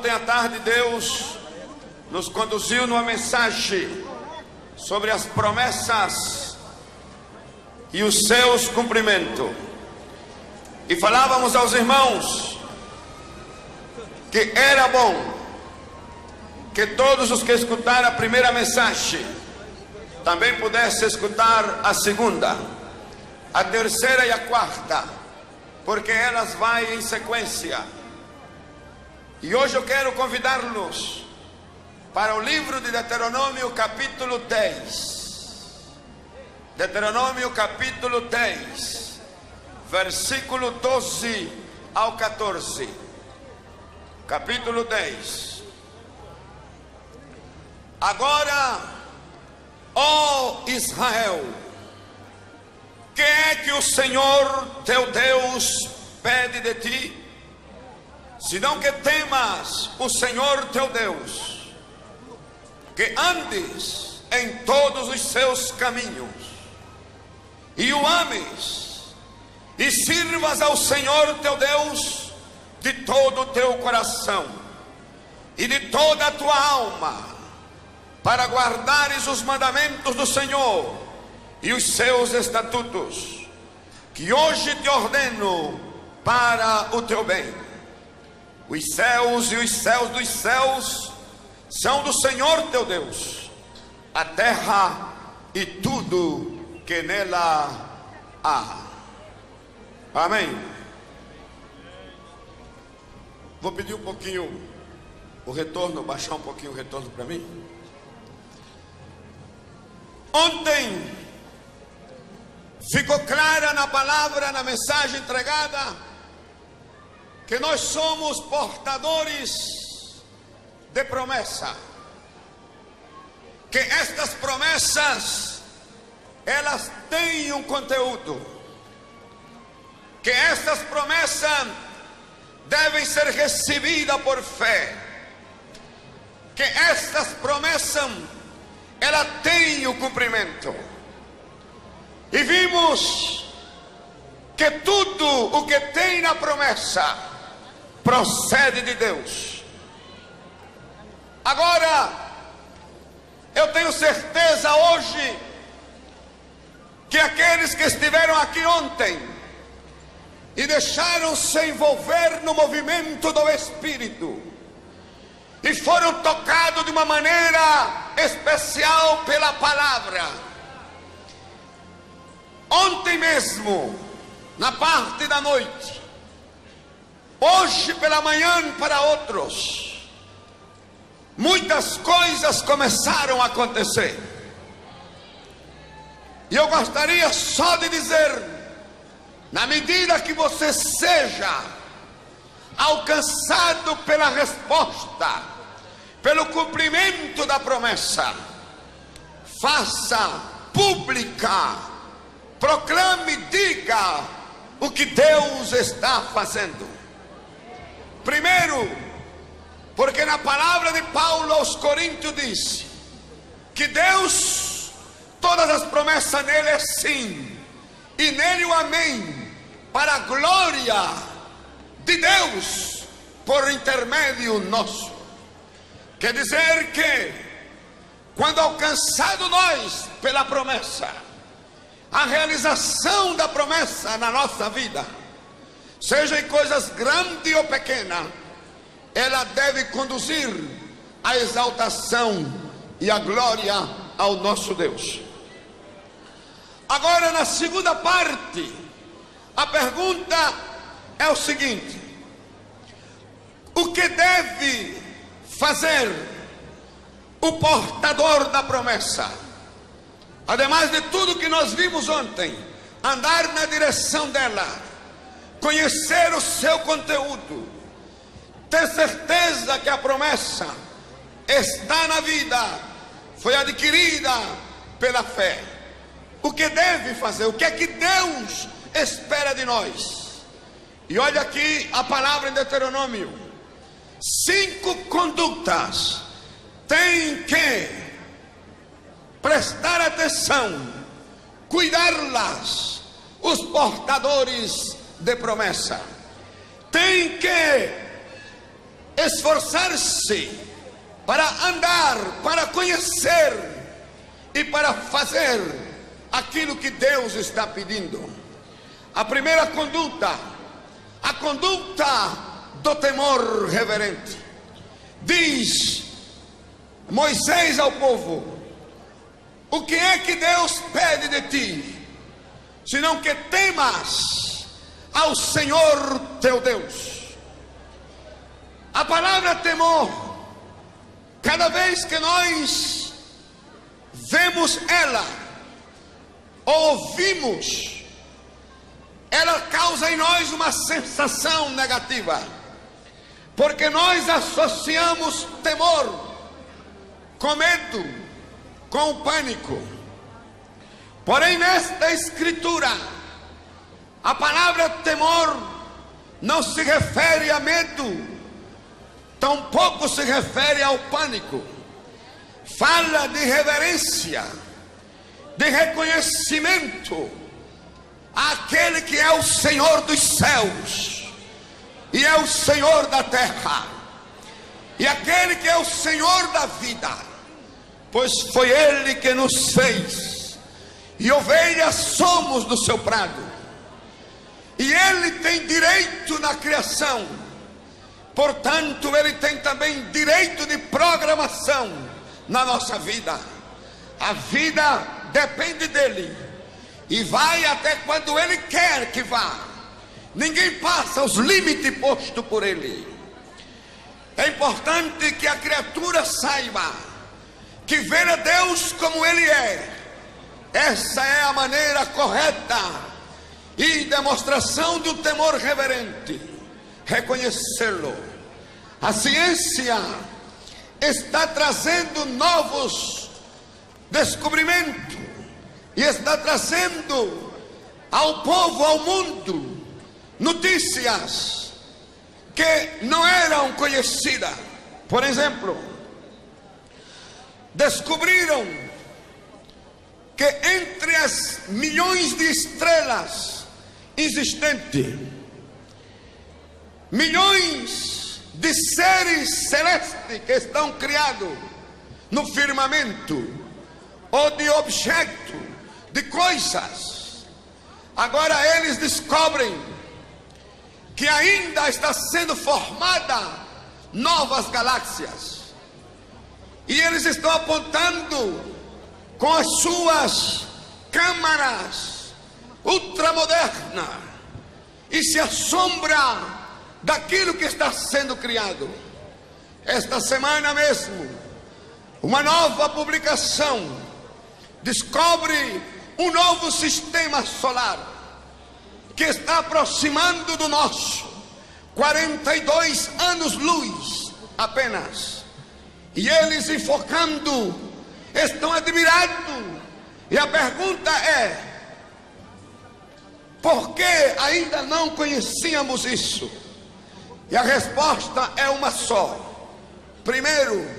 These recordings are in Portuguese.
Ontem à tarde Deus nos conduziu numa mensagem sobre as promessas e os seus cumprimentos. E falávamos aos irmãos que era bom que todos os que escutaram a primeira mensagem também pudessem escutar a segunda, a terceira e a quarta, porque elas vão em sequência. E hoje eu quero convidá-los para o livro de Deuteronômio capítulo 10. Deuteronômio capítulo 10, versículo 12 ao 14. Capítulo 10. Agora, ó Israel, que é que o Senhor teu Deus pede de ti? Senão que temas o Senhor teu Deus, que andes em todos os seus caminhos, e o ames, e sirvas ao Senhor teu Deus de todo o teu coração e de toda a tua alma, para guardares os mandamentos do Senhor e os seus estatutos, que hoje te ordeno para o teu bem. Os céus e os céus dos céus são do Senhor teu Deus, a terra e tudo que nela há. Amém. Vou pedir um pouquinho o retorno, baixar um pouquinho o retorno para mim. Ontem ficou clara na palavra, na mensagem entregada, que nós somos portadores de promessa, que estas promessas elas têm um conteúdo, que estas promessas devem ser recebidas por fé, que estas promessas ela tem o cumprimento. E vimos que tudo o que tem na promessa procede de Deus. Agora, eu tenho certeza hoje que aqueles que estiveram aqui ontem e deixaram-se envolver no movimento do Espírito e foram tocados de uma maneira especial pela palavra, ontem mesmo, na parte da noite, hoje pela manhã para outros, muitas coisas começaram a acontecer. E eu gostaria só de dizer, na medida que você seja alcançado pela resposta, pelo cumprimento da promessa, faça pública, proclame, diga o que Deus está fazendo. Primeiro, porque na palavra de Paulo aos Coríntios diz que Deus, todas as promessas nele é sim, e nele o amém, para a glória de Deus por intermédio nosso. Quer dizer que quando alcançado nós pela promessa, a realização da promessa na nossa vida, seja em coisas grandes ou pequenas, ela deve conduzir à exaltação e à glória ao nosso Deus. Agora, na segunda parte, a pergunta é o seguinte: o que deve fazer o portador da promessa? Ademais de tudo que nós vimos ontem, andar na direção dela, conhecer o seu conteúdo, ter certeza que a promessa está na vida, foi adquirida pela fé. O que deve fazer? O que é que Deus espera de nós? E olha aqui a palavra em Deuteronômio: 5 condutas tem que prestar atenção, cuidá-las, os portadores de promessa. Tem que esforçar-se para andar, para conhecer e para fazer aquilo que Deus está pedindo. A primeira conduta, a conduta do temor reverente. Diz Moisés ao povo: o que é que Deus pede de ti, senão que temas ao Senhor teu Deus. A palavra temor, cada vez que nós vemos ela, ouvimos, ela causa em nós uma sensação negativa, porque nós associamos temor com medo, com o pânico. Porém, nesta escritura, a palavra temor não se refere a medo, tampouco se refere ao pânico. Fala de reverência, de reconhecimento àquele que é o Senhor dos céus e é o Senhor da terra, e aquele que é o Senhor da vida, pois foi Ele que nos fez, e ovelhas somos do seu prado, e Ele tem direito na criação, portanto Ele tem também direito de programação na nossa vida. A vida depende dEle, e vai até quando Ele quer que vá. Ninguém passa os limites postos por Ele. É importante que a criatura saiba que ver a Deus como Ele é, essa é a maneira correta e demonstração de um temor reverente. Reconhecê-lo. A ciência está trazendo novos descobrimentos e está trazendo ao povo, ao mundo, notícias que não eram conhecidas. Por exemplo, descobriram que entre as milhões de estrelas existentes, milhões de seres celestes que estão criados no firmamento, ou de objetos, de coisas, agora eles descobrem que ainda está sendo formada novas galáxias, e eles estão apontando com as suas câmaras ultramodernas e se assombra daquilo que está sendo criado. Esta semana mesmo, uma nova publicação descobre um novo sistema solar que está aproximando do nosso, 42 anos-luz apenas, e eles enfocando estão admirados, e a pergunta é: por que ainda não conhecíamos isso? E a resposta é uma só. Primeiro,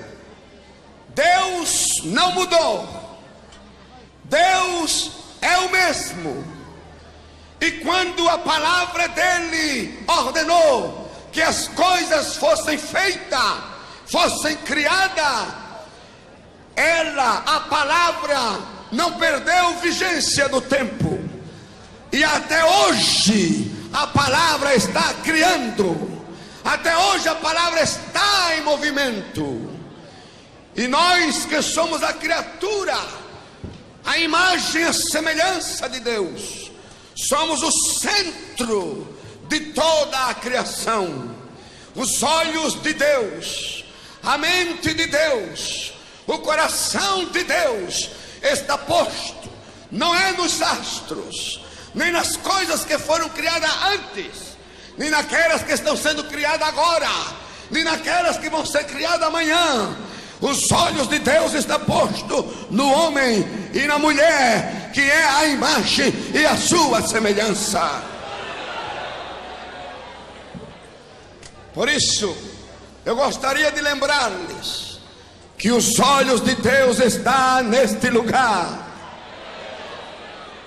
Deus não mudou, Deus é o mesmo, e quando a palavra dele ordenou que as coisas fossem feitas, fossem criadas, a palavra não perdeu vigência no tempo, e até hoje a palavra está criando, até hoje a palavra está em movimento, e nós que somos a criatura, a imagem e a semelhança de Deus, somos o centro de toda a criação. Os olhos de Deus, a mente de Deus, o coração de Deus está posto, não é nos astros, nem nas coisas que foram criadas antes, nem naquelas que estão sendo criadas agora, nem naquelas que vão ser criadas amanhã. Os olhos de Deus estão postos no homem e na mulher, que é a imagem e a sua semelhança. Por isso, eu gostaria de lembrar-lhes que os olhos de Deus estão neste lugar.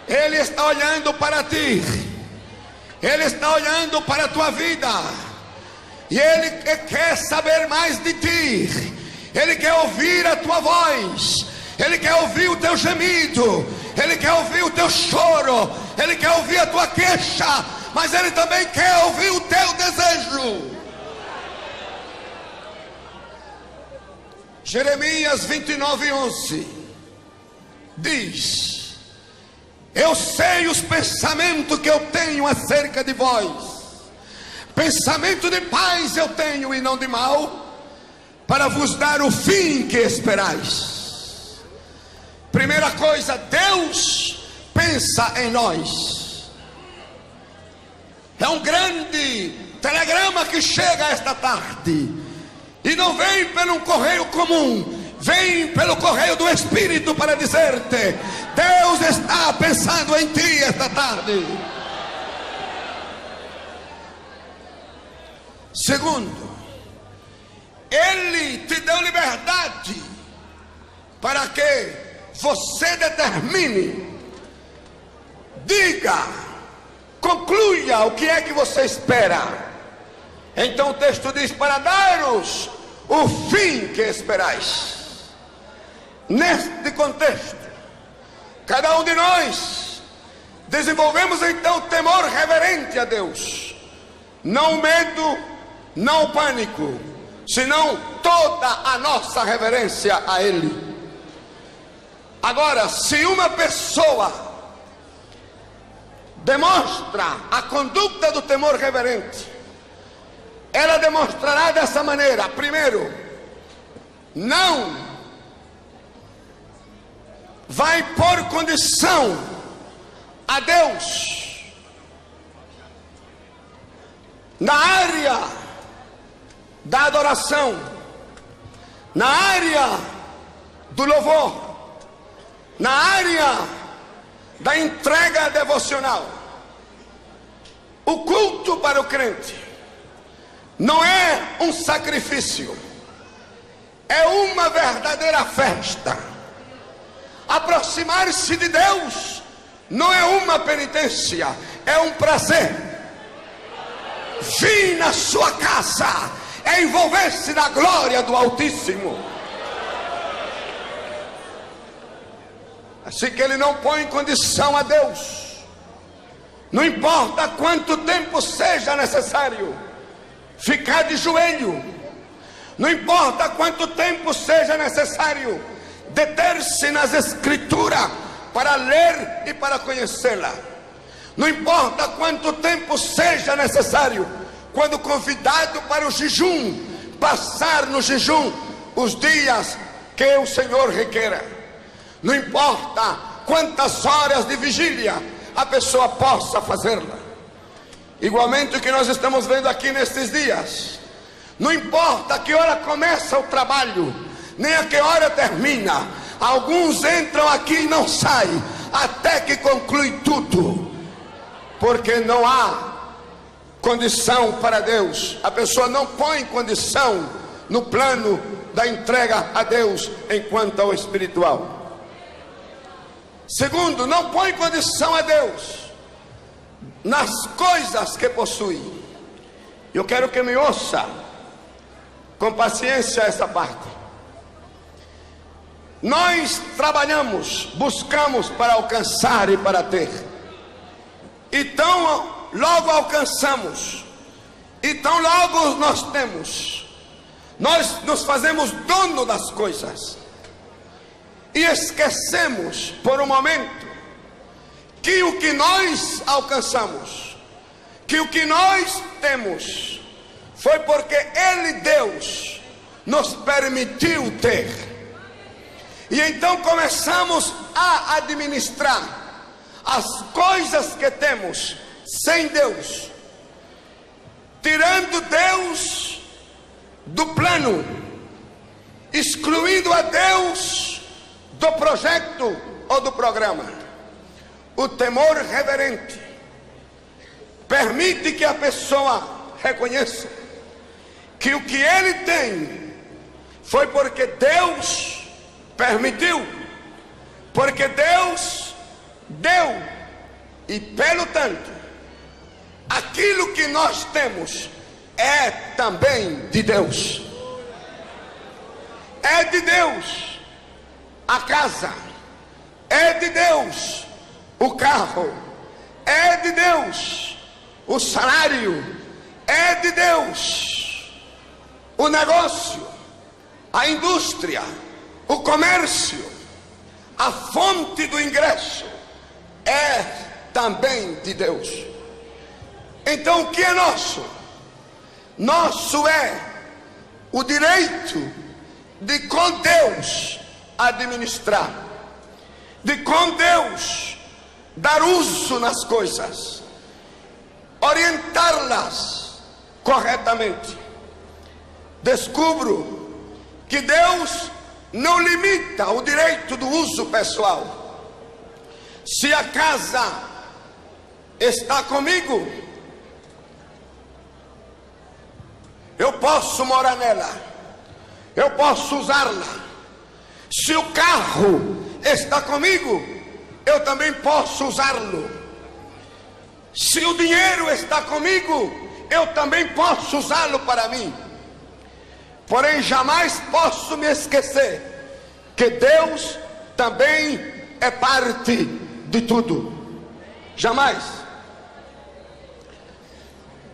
Ele está olhando para ti, Ele está olhando para a tua vida, E Ele quer saber mais de ti. Ele quer ouvir a tua voz. Ele quer ouvir o teu gemido. Ele quer ouvir o teu choro. Ele quer ouvir a tua queixa. Mas Ele também quer ouvir o teu desejo. Jeremias 29:11 diz: eu sei os pensamentos que eu tenho acerca de vós. Pensamento de paz eu tenho e não de mal, para vos dar o fim que esperais. Primeira coisa, Deus pensa em nós. É um grande telegrama que chega esta tarde, e não vem pelo correio comum, vem pelo correio do Espírito para dizer-te: Deus está pensando em ti esta tarde. Segundo, Ele te deu liberdade para que você determine, diga, concluya o que é que você espera. Então o texto diz: para dar-nos o fim que esperais. Neste contexto, cada um de nós desenvolvemos então o temor reverente a Deus. Não o medo, não o pânico, senão toda a nossa reverência a Ele. Agora, se uma pessoa demonstra a conduta do temor reverente, ela demonstrará dessa maneira: primeiro, não vai pôr condição a Deus na área da adoração, na área do louvor, na área da entrega devocional. O culto para o crente não é um sacrifício, é uma verdadeira festa. Aproximar-se de Deus não é uma penitência, é um prazer. Vir na sua casa é envolver-se na glória do Altíssimo. Assim que Ele não põe condição a Deus. Não importa quanto tempo seja necessário ficar de joelho, não importa quanto tempo seja necessário deter-se nas Escrituras para ler e para conhecê-la, não importa quanto tempo seja necessário, quando convidado para o jejum, passar no jejum os dias que o Senhor requeira. Não importa quantas horas de vigília a pessoa possa fazê-la. Igualmente o que nós estamos vendo aqui nestes dias, não importa a que hora começa o trabalho, nem a que hora termina. Alguns entram aqui e não saem até que conclui tudo, porque não há condição para Deus. A pessoa não põe condição no plano da entrega a Deus enquanto ao espiritual. Segundo, não põe condição a Deus nas coisas que possui. Eu quero que me ouça com paciência essa parte. Nós trabalhamos, buscamos para alcançar e para ter. Então logo alcançamos, então logo nós temos. Nós nos fazemos dono das coisas e esquecemos por um momento que o que nós alcançamos, que o que nós temos, foi porque Ele, Deus, nos permitiu ter. E então começamos a administrar as coisas que temos sem Deus, tirando Deus do plano, excluindo a Deus do projeto ou do programa. O temor reverente permite que a pessoa reconheça que o que ele tem foi porque Deus permitiu, porque Deus deu, e pelo tanto aquilo que nós temos é também de Deus. É de Deus a casa, é de Deus o carro, é de Deus o salário, é de Deus o negócio, a indústria, o comércio, a fonte do ingresso é também de Deus. Então o que é nosso? Nosso é o direito de com Deus administrar, de com Deus dar uso nas coisas, orientá-las corretamente. Descubro que Deus não limita o direito do uso pessoal. Se a casa está comigo, eu posso morar nela, eu posso usá-la. Se o carro está comigo, eu também posso usá-lo. Se o dinheiro está comigo, eu também posso usá-lo para mim. Porém, jamais posso me esquecer que Deus também é parte de tudo. Jamais.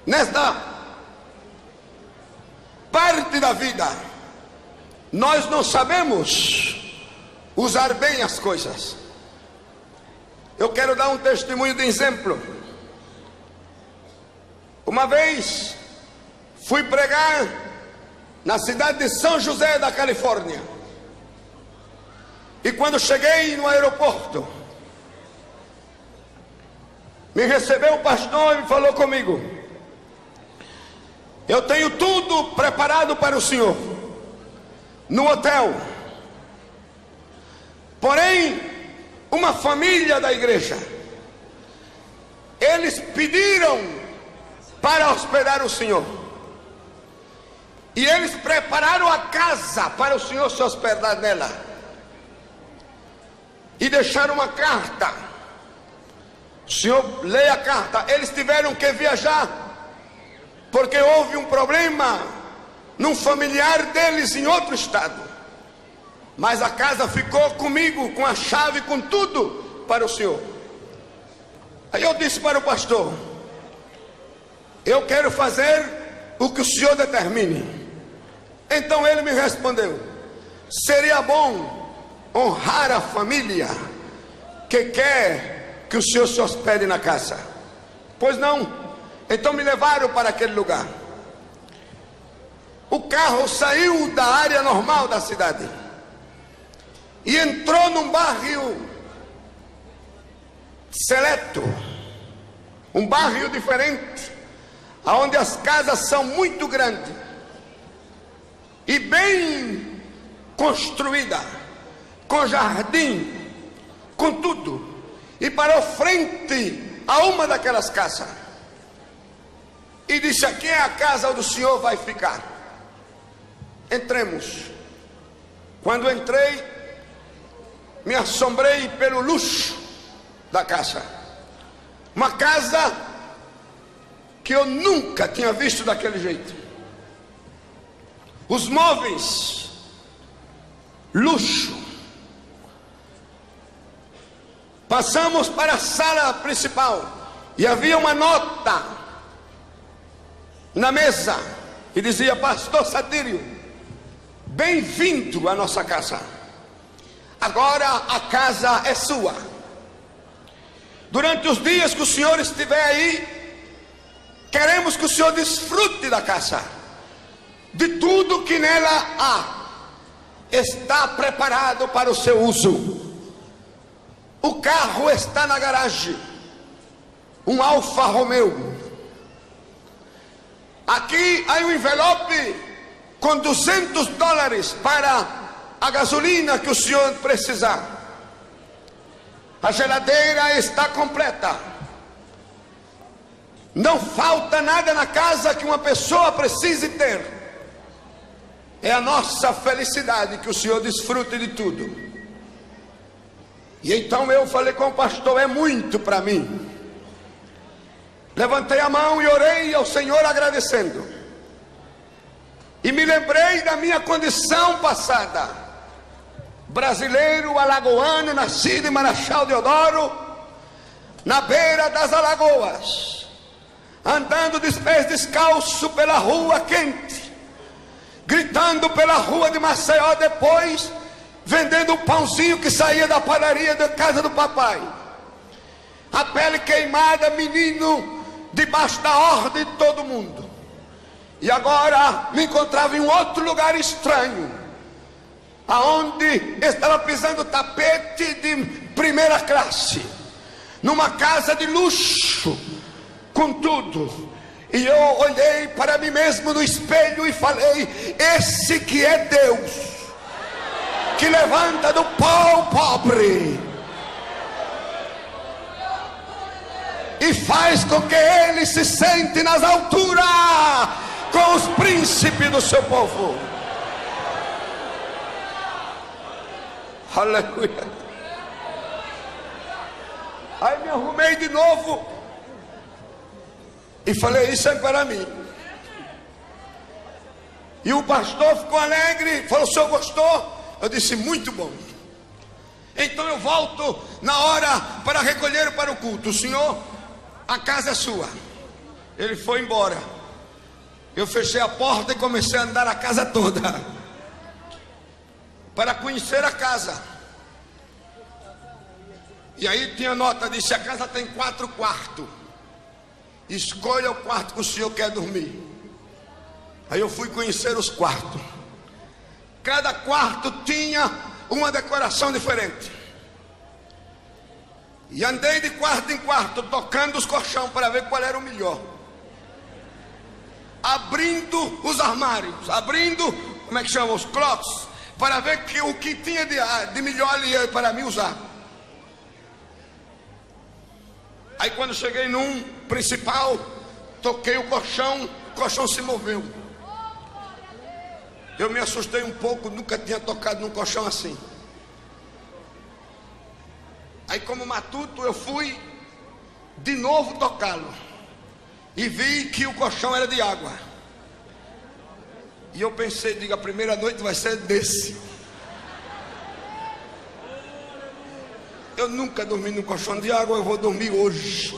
Nesta parte da vida, nós não sabemos usar bem as coisas. Eu quero dar um testemunho de exemplo. Uma vez fui pregar na cidade de São José da Califórnia. E quando cheguei no aeroporto, me recebeu o pastor e falou comigo: eu tenho tudo preparado para o senhor no hotel. Porém, uma família da igreja, eles pediram para hospedar o senhor. E eles prepararam a casa para o senhor se hospedar nela. E deixaram uma carta. O senhor lê a carta. Eles tiveram que viajar, porque houve um problema num familiar deles em outro estado. Mas a casa ficou comigo, com a chave, com tudo para o senhor. Aí eu disse para o pastor: eu quero fazer o que o senhor determine. Então ele me respondeu: seria bom honrar a família que quer que o senhor se hospede na casa. Pois não. Então me levaram para aquele lugar. O carro saiu da área normal da cidade e entrou num bairro seleto, um bairro diferente, onde as casas são muito grandes e bem construída, com jardim, com tudo. E parou frente a uma daquelas casas e disse: aqui é a casa onde o senhor vai ficar. Entremos. Quando entrei, me assombrei pelo luxo da casa. Uma casa que eu nunca tinha visto daquele jeito. Os móveis, luxo. Passamos para a sala principal e havia uma nota na mesa que dizia: Pastor Satírio, bem-vindo à nossa casa. Agora a casa é sua. Durante os dias que o senhor estiver aí, queremos que o senhor desfrute da casa, de tudo que nela há. Está preparado para o seu uso. O carro está na garagem, um Alfa Romeo. Aqui há um envelope com $200 para a gasolina que o senhor precisar. A geladeira está completa. Não falta nada na casa que uma pessoa precise ter. É a nossa felicidade que o senhor desfrute de tudo. E então eu falei com o pastor: é muito para mim. Levantei a mão e orei ao Senhor agradecendo. E me lembrei da minha condição passada. Brasileiro, alagoano, nascido em Marechal Deodoro, na beira das alagoas, andando de pés descalço pela rua quente, gritando pela rua de Maceió depois, vendendo o pãozinho que saía da padaria da casa do papai. A pele queimada, menino, debaixo da ordem de todo mundo. E agora me encontrava em um outro lugar estranho, aonde estava pisando tapete de primeira classe, numa casa de luxo, com tudo. E eu olhei para mim mesmo no espelho e falei: esse que é Deus, que levanta do pó o pobre e faz com que ele se sente nas alturas com os príncipes do seu povo. Aleluia. Aí me arrumei de novo e falei: isso é para mim. E o pastor ficou alegre, falou: o senhor gostou? Eu disse: muito bom. Então eu volto na hora para recolher para o culto. O senhor, a casa é sua. Ele foi embora. Eu fechei a porta e comecei a andar a casa toda para conhecer a casa. E aí tinha nota, disse: a casa tem 4 quartos, escolha o quarto que o senhor quer dormir. Aí eu fui conhecer os quartos. Cada quarto tinha uma decoração diferente. E andei de quarto em quarto, tocando os colchões para ver qual era o melhor, abrindo os armários, abrindo, como é que chama, os closets, para ver o que tinha de melhor ali para mim usar. Aí quando cheguei num principal, toquei o colchão se moveu. Eu me assustei um pouco, nunca tinha tocado num colchão assim. Aí como matuto eu fui de novo tocá-lo e vi que o colchão era de água. E eu pensei: diga, a primeira noite vai ser desse. Eu nunca dormi num colchão de água, eu vou dormir hoje.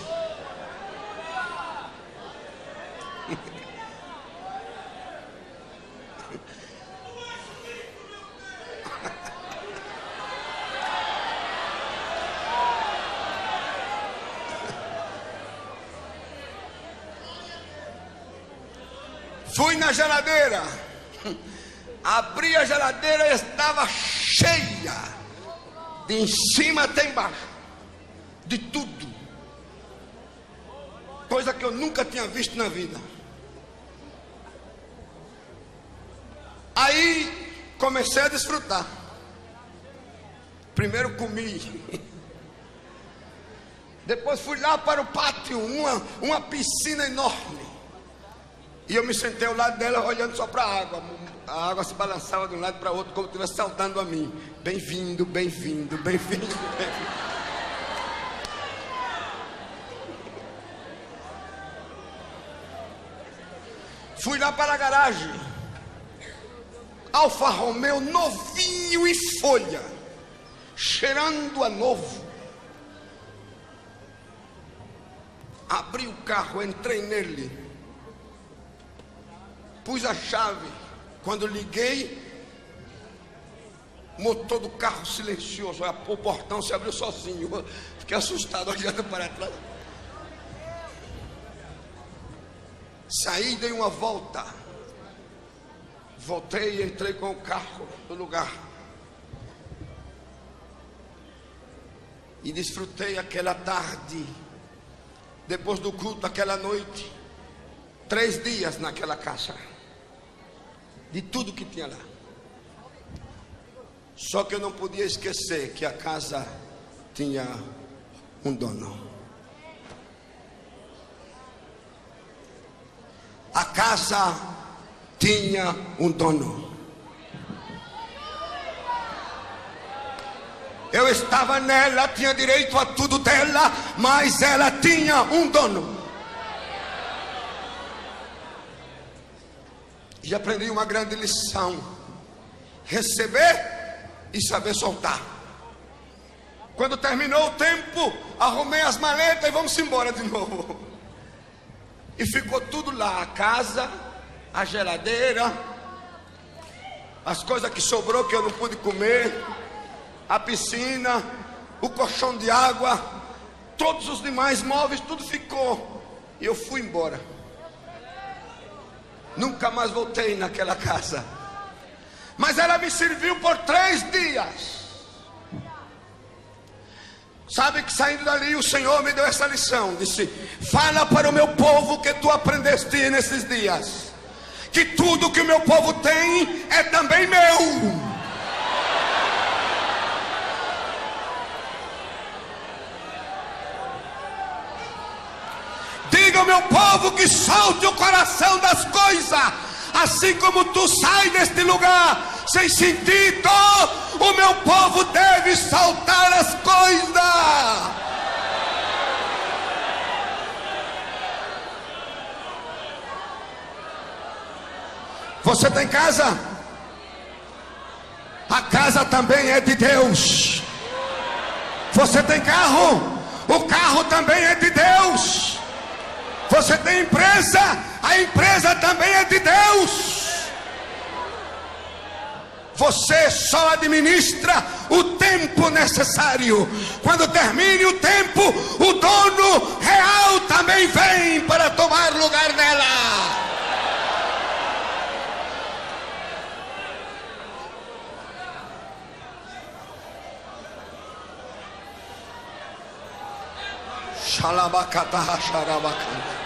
Fui na geladeira, abri a geladeira e estava cheia, de em cima até embaixo, de tudo, coisa que eu nunca tinha visto na vida. Aí comecei a desfrutar. Primeiro comi, depois fui lá para o pátio, uma piscina enorme. E eu me sentei ao lado dela, olhando só para a água. A água se balançava de um lado para o outro, como se estivesse saudando a mim. Bem-vindo, bem-vindo, bem-vindo, bem-vindo. Fui lá para a garagem. Alfa Romeo novinho em folha, cheirando a novo. Abri o carro, entrei nele, pus a chave. Quando liguei, o motor do carro silencioso, o portão se abriu sozinho. Fiquei assustado olhando para trás. Saí, dei uma volta, voltei e entrei com o carro no lugar e desfrutei aquela tarde, depois do culto, aquela noite, 3 dias naquela casa, de tudo que tinha lá. Só que eu não podia esquecer que a casa tinha um dono. A casa tinha um dono. Eu estava nela, tinha direito a tudo dela, mas ela tinha um dono. E aprendi uma grande lição: receber e saber soltar. Quando terminou o tempo, arrumei as maletas e vamos embora de novo. E ficou tudo lá: a casa, a geladeira, as coisas que sobrou que eu não pude comer, a piscina, o colchão de água, todos os demais móveis, tudo ficou. E eu fui embora. Nunca mais voltei naquela casa. Mas ela me serviu por 3 dias. Sabe que saindo dali o Senhor me deu essa lição. Disse: fala para o meu povo que tu aprendeste nesses dias, que tudo que o meu povo tem é também meu. Diga ao meu povo que solte o coração das coisas, assim como tu sai deste lugar sem sentido, o meu povo deve soltar as coisas. Você tem casa? A casa também é de Deus. Você tem carro? O carro também é de Deus. Você tem empresa? A empresa também é de Deus. Você só administra o tempo necessário. Quando termine o tempo, o dono real também vem para tomar lugar nela. Xalabacata, xarabacata.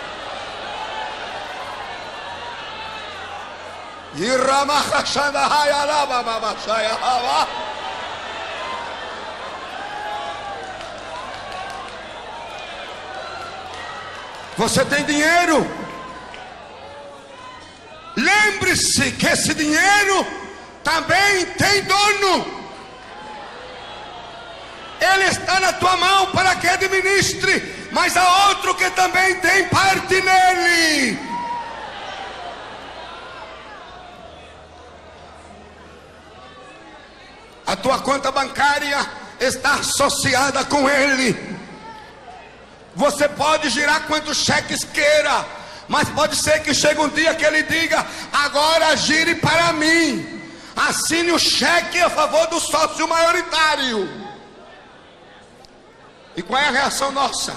Você tem dinheiro? Lembre-se que esse dinheiro também tem dono. Ele está na tua mão para que administre, mas há outro que também tem parte nele. A tua conta bancária está associada com ele. Você pode girar quantos cheques queira, mas pode ser que chegue um dia que ele diga: agora gire para mim. Assine o cheque a favor do sócio maioritário. E qual é a reação nossa?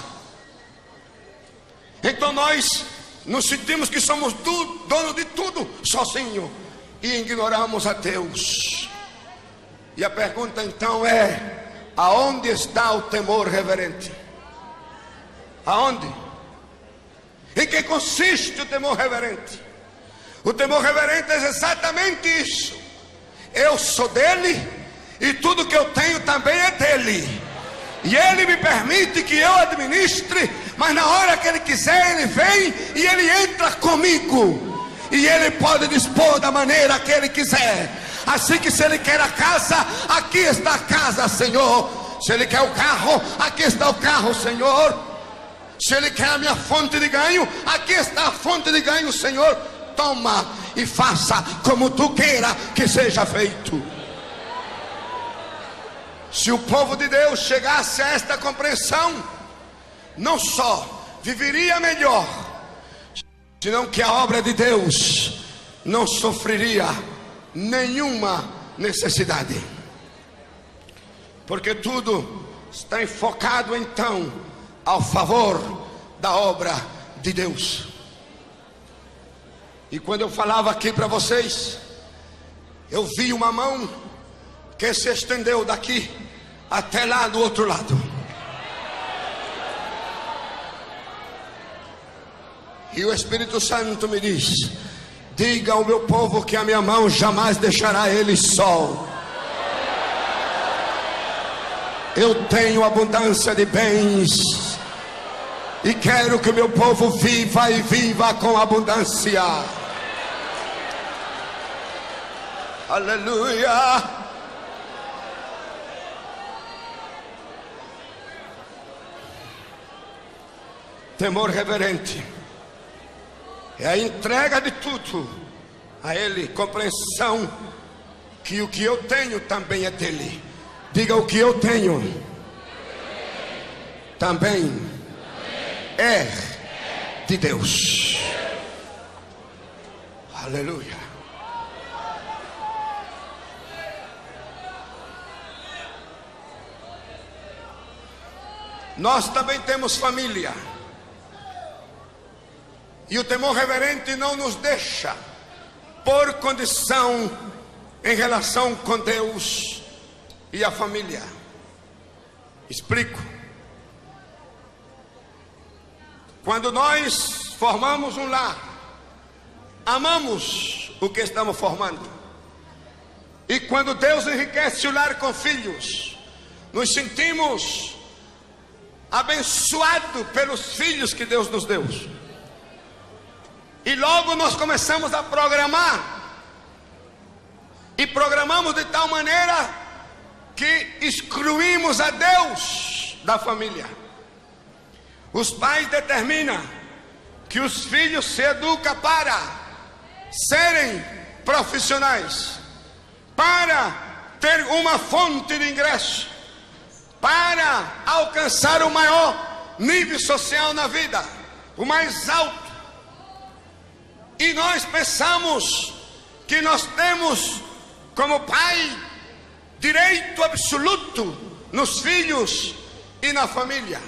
Então nós nos sentimos que somos dono de tudo sozinho e ignoramos a Deus. E a pergunta então é: aonde está o temor reverente? Aonde? Em que consiste o temor reverente? O temor reverente é exatamente isso: eu sou dele e tudo que eu tenho também é dele. E ele me permite que eu administre, mas na hora que ele quiser ele vem e ele entra comigo. E ele pode dispor da maneira que ele quiser. Assim que se ele quer a casa, aqui está a casa, Senhor. Se ele quer o carro, aqui está o carro, Senhor. Se ele quer a minha fonte de ganho, aqui está a fonte de ganho, Senhor. Toma e faça como tu queira que seja feito. Se o povo de Deus chegasse a esta compreensão, não só viveria melhor, senão que a obra de Deus não sofreria nenhuma necessidade, porque tudo está enfocado então ao favor da obra de Deus. E quando eu falava aqui para vocês, eu vi uma mão que se estendeu daqui até lá do outro lado. E o Espírito Santo me diz: diga ao meu povo que a minha mão jamais deixará ele só. Eu tenho abundância de bens e quero que o meu povo viva e viva com abundância. Aleluia. Temor reverente é a entrega de tudo a Ele compreensão que o que eu tenho também é dele. Diga: o que eu tenho também é de Deus. Aleluia. Nós também temos família. E o temor reverente não nos deixa por condição em relação com Deus e a família. Explico. Quando nós formamos um lar, amamos o que estamos formando. E quando Deus enriquece o lar com filhos, nos sentimos abençoados pelos filhos que Deus nos deu. E logo nós começamos a programar. E programamos de tal maneira que excluímos a Deus da família. Os pais determinam que os filhos se educam para serem profissionais, para ter uma fonte de ingresso, para alcançar o maior nível social na vida, o mais alto. E nós pensamos que nós temos como pai direito absoluto nos filhos e na família.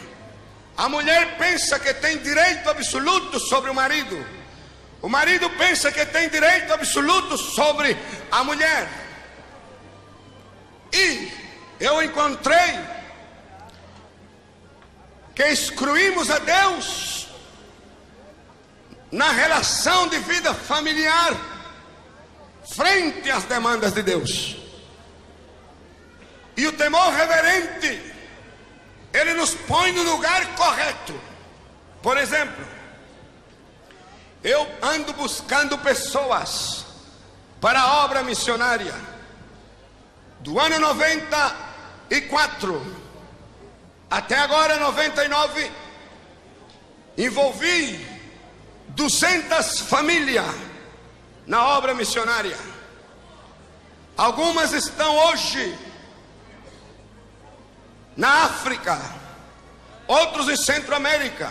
A mulher pensa que tem direito absoluto sobre o marido. O marido pensa que tem direito absoluto sobre a mulher. E eu encontrei que excluímos a Deus na relação de vida familiar frente às demandas de Deus. E o temor reverente, ele nos põe no lugar correto. Por exemplo, eu ando buscando pessoas para a obra missionária. Do ano 94 até agora 99, envolvi 200 famílias na obra missionária. Algumas estão hoje na África, outros em Centro-América,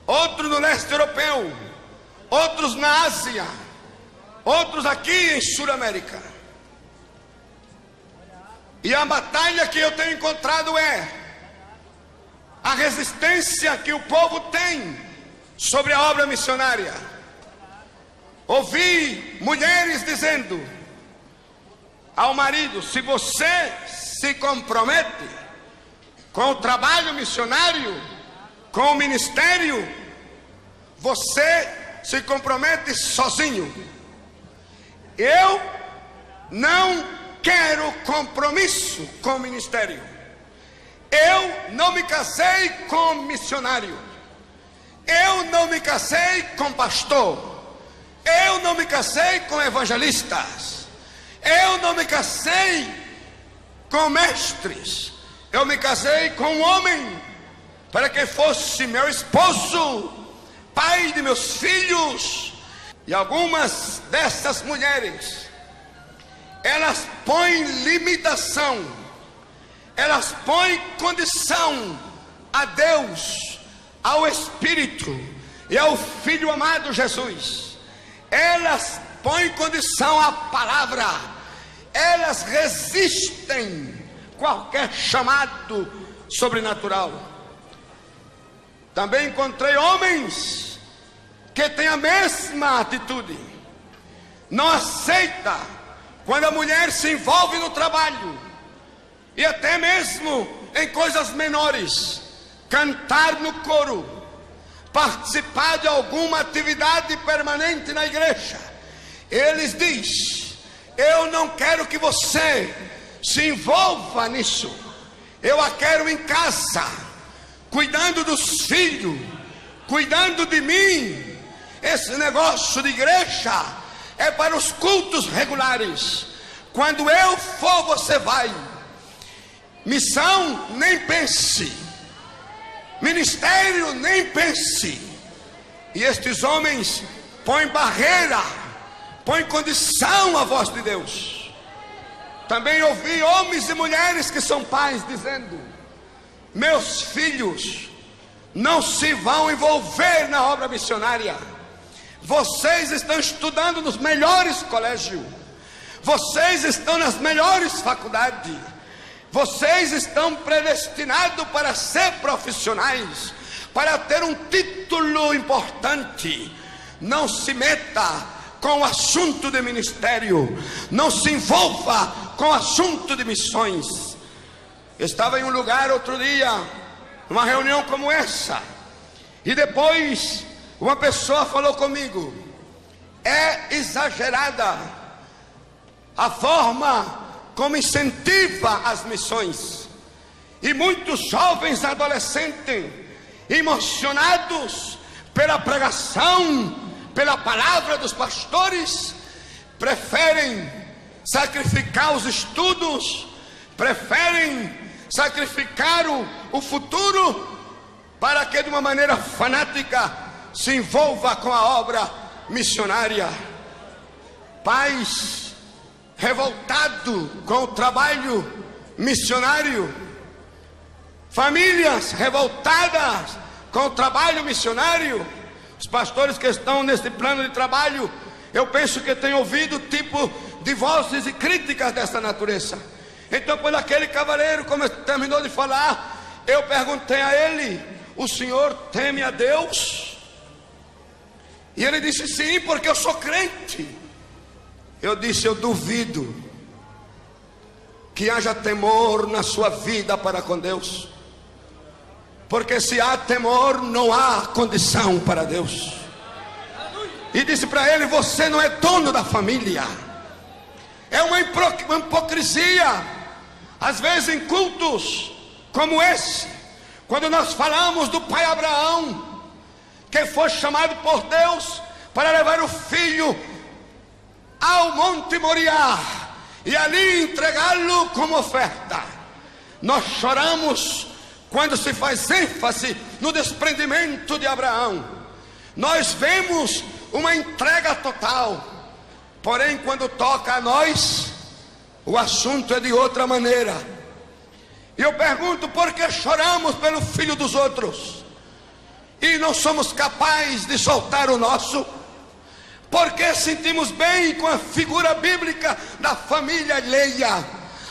outros no leste europeu, outros na Ásia, outros aqui em Sul-América. E a batalha que eu tenho encontrado é a resistência que o povo tem sobre a obra missionária. Ouvi mulheres dizendo ao marido: se você se compromete com o trabalho missionário, com o ministério, você se compromete sozinho. Eu não quero compromisso com o ministério. Eu não me casei com missionário. Eu não me casei com pastor. Eu não me casei com evangelistas. Eu não me casei com mestres. Eu me casei com um homem para que fosse meu esposo, pai de meus filhos. E algumas dessas mulheres, elas põem limitação, elas põem condição a Deus, ao Espírito e ao Filho amado Jesus. Elas põem condição à palavra, elas resistem qualquer chamado sobrenatural. Também encontrei homens que têm a mesma atitude. Não aceita quando a mulher se envolve no trabalho e até mesmo em coisas menores, cantar no coro, participar de alguma atividade permanente na igreja. Eles dizem: eu não quero que você se envolva nisso. Eu a quero em casa, cuidando dos filhos, cuidando de mim. Esse negócio de igreja é para os cultos regulares. Quando eu for, você vai. Missão, nem pense. Ministério, nem pense. E estes homens põem barreira põe em condição a voz de Deus. Também ouvi homens e mulheres que são pais dizendo: meus filhos não se vão envolver na obra missionária. Vocês estão estudando nos melhores colégios, vocês estão nas melhores faculdades, vocês estão predestinados para ser profissionais, para ter um título importante. Não se meta com o assunto de ministério, não se envolva com o assunto de missões. Eu estava em um lugar outro dia, numa reunião como essa, e depois uma pessoa falou comigo: é exagerada a forma como incentiva as missões, e muitos jovens adolescentes, emocionados pela pregação, pela palavra dos pastores, preferem sacrificar os estudos, preferem sacrificar o futuro, para que de uma maneira fanática se envolva com a obra missionária. Pais revoltados com o trabalho missionário, famílias revoltadas com o trabalho missionário. Os pastores que estão nesse plano de trabalho, eu penso que têm ouvido tipo de vozes e críticas dessa natureza. Então, quando aquele cavaleiro terminou de falar, eu perguntei a ele: o senhor teme a Deus? E ele disse: sim, porque eu sou crente. Eu disse: eu duvido que haja temor na sua vida para com Deus, porque se há temor, não há condição para Deus. E disse para ele: você não é dono da família. É uma hipocrisia. Às vezes em cultos como esse, quando nós falamos do pai Abraão, que foi chamado por Deus para levar o filho ao Monte Moriá e ali entregá-lo como oferta, nós choramos quando se faz ênfase no desprendimento de Abraão. Nós vemos uma entrega total, porém quando toca a nós, o assunto é de outra maneira. E eu pergunto: por que choramos pelo filho dos outros e não somos capazes de soltar o nosso? Porque sentimos bem com a figura bíblica da família alheia,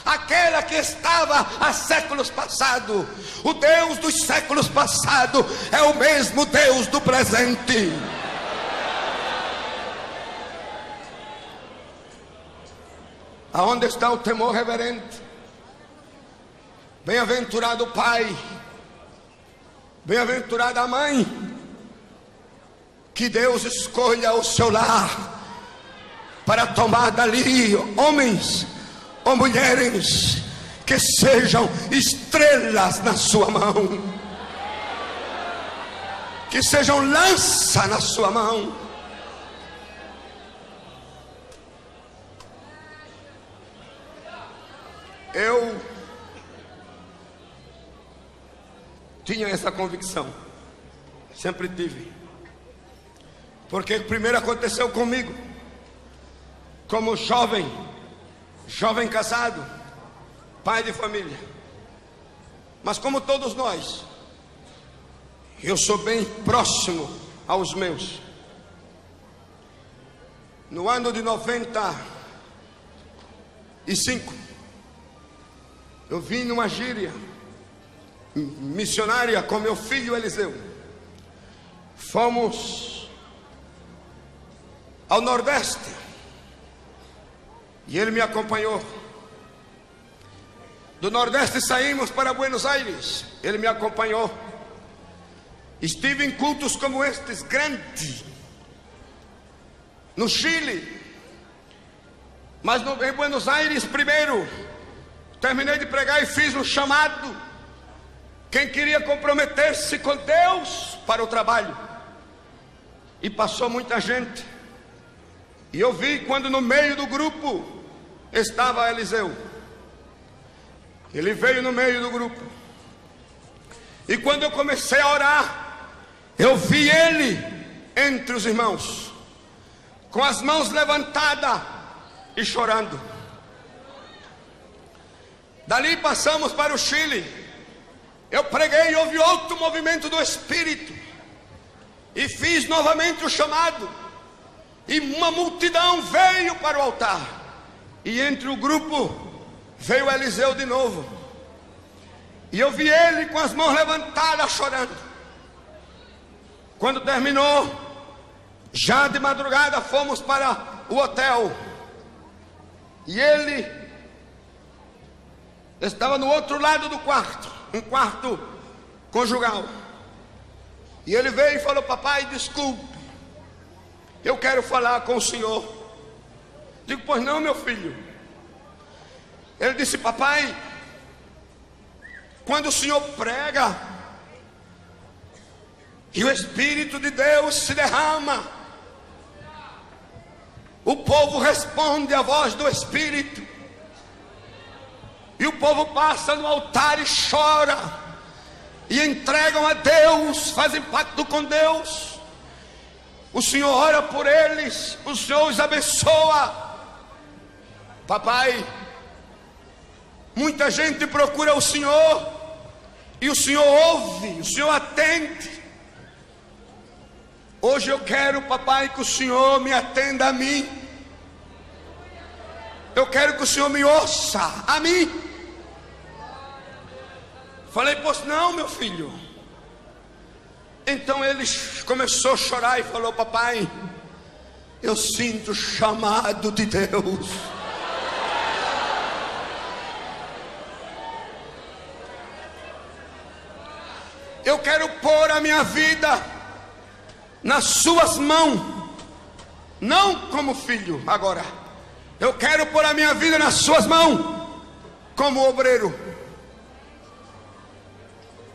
aquela que estava há séculos passados. O Deus dos séculos passados é o mesmo Deus do presente. Aonde está o temor reverente? Bem-aventurado o pai, bem-aventurada a mãe, que Deus escolha o seu lar para tomar dali homens ou mulheres que sejam estrelas na sua mão, que sejam lança na sua mão. Eu tinha essa convicção, sempre tive, porque primeiro aconteceu comigo, como jovem casado, pai de família. Mas como todos nós, eu sou bem próximo aos meus. No ano de 95, eu vim numa gíria missionária com meu filho Eliseu. Fomos ao Nordeste e ele me acompanhou. Do Nordeste saímos para Buenos Aires, ele me acompanhou. Estive em cultos como estes grandes no Chile, mas em Buenos Aires primeiro terminei de pregar e fiz um chamado. Quem queria comprometer-se com Deus para o trabalho, e passou muita gente. E eu vi quando no meio do grupo estava Eliseu. Ele veio no meio do grupo, e quando eu comecei a orar, eu vi ele entre os irmãos. com as mãos levantadas e chorando. Dali passamos para o Chile. Eu preguei e houve outro movimento do Espírito. E fiz novamente o chamado. E uma multidão veio para o altar. E entre o grupo veio Eliseu de novo. E eu vi ele com as mãos levantadas chorando. Quando terminou, já de madrugada fomos para o hotel. E ele estava no outro lado do quarto, um quarto conjugal. E ele veio e falou: papai, desculpe, eu quero falar com o senhor. Digo: pois não, meu filho. Ele disse: papai, quando o senhor prega e o Espírito de Deus se derrama, o povo responde à voz do Espírito. E o povo passa no altar e chora. E entregam a Deus, fazem pacto com Deus. O Senhor ora por eles, o Senhor os abençoa. Papai, muita gente procura o Senhor. E o Senhor ouve, o Senhor atende. Hoje eu quero, papai, que o Senhor me atenda a mim. Eu quero que o Senhor me ouça a mim. Falei: pois não, meu filho. Então ele começou a chorar e falou: papai, eu sinto o chamado de Deus. Eu quero pôr a minha vida nas suas mãos, não como filho agora. Eu quero pôr a minha vida nas suas mãos, como obreiro.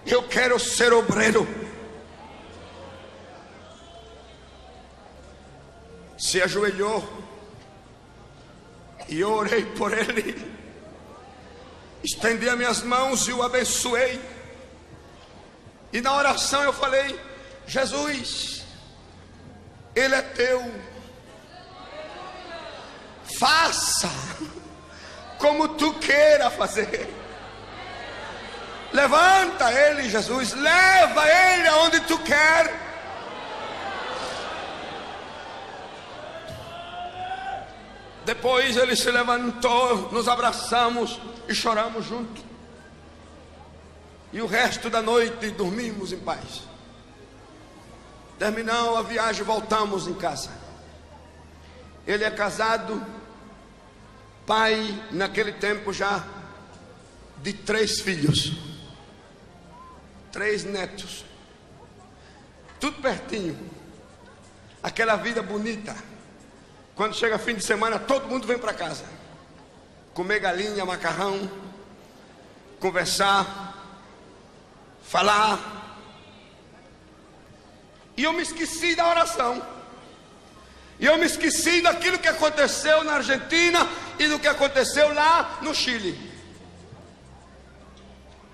Eu quero ser obreiro. Se ajoelhou e eu orei por ele. Estendi as minhas mãos e o abençoei. E na oração eu falei: Jesus, ele é teu. Faça como tu queira fazer. Levanta ele, Jesus. Leva ele aonde tu quer. Depois ele se levantou, nos abraçamos e choramos juntos. E o resto da noite dormimos em paz. Terminou a viagem, voltamos em casa. Ele é casado, pai naquele tempo já de 3 filhos, 3 netos, tudo pertinho. Aquela vida bonita. Quando chega fim de semana, todo mundo vem para casa comer galinha, macarrão, conversar, falar. E eu me esqueci da oração. E eu me esqueci daquilo que aconteceu na Argentina e do que aconteceu lá no Chile.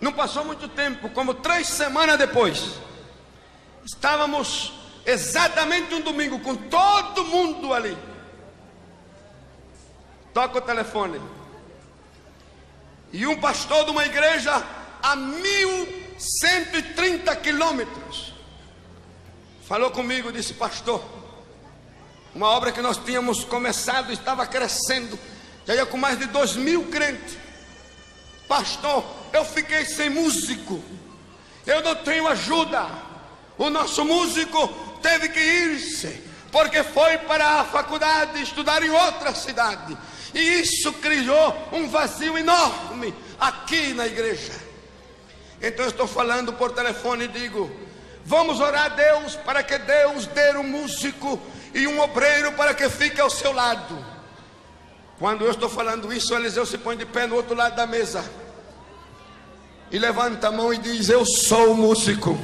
Não passou muito tempo, como 3 semanas depois, estávamos exatamente um domingo com todo mundo ali. Toca o telefone. E um pastor de uma igreja a 1.130 quilômetros falou comigo, disse: pastor, uma obra que nós tínhamos começado estava crescendo, já ia com mais de 2.000 crentes. Pastor, eu fiquei sem músico, eu não tenho ajuda. O nosso músico teve que ir-se, porque foi para a faculdade estudar em outra cidade. E isso criou um vazio enorme aqui na igreja. Então eu estou falando por telefone e digo: vamos orar a Deus para que Deus dê um músico e um obreiro para que fique ao seu lado. Quando eu estou falando isso, Eliseu se põe de pé no outro lado da mesa e levanta a mão e diz: eu sou músico.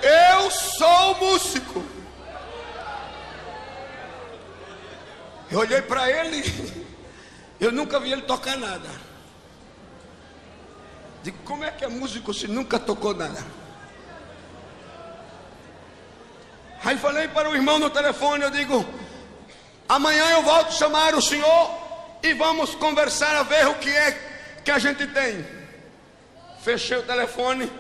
Eu sou músico. Eu olhei para ele, eu nunca vi ele tocar nada. Digo: como é que é músico se nunca tocou nada? Aí falei para o irmão no telefone, eu digo: amanhã eu volto a chamar o senhor e vamos conversar a ver o que é que a gente tem. Fechei o telefone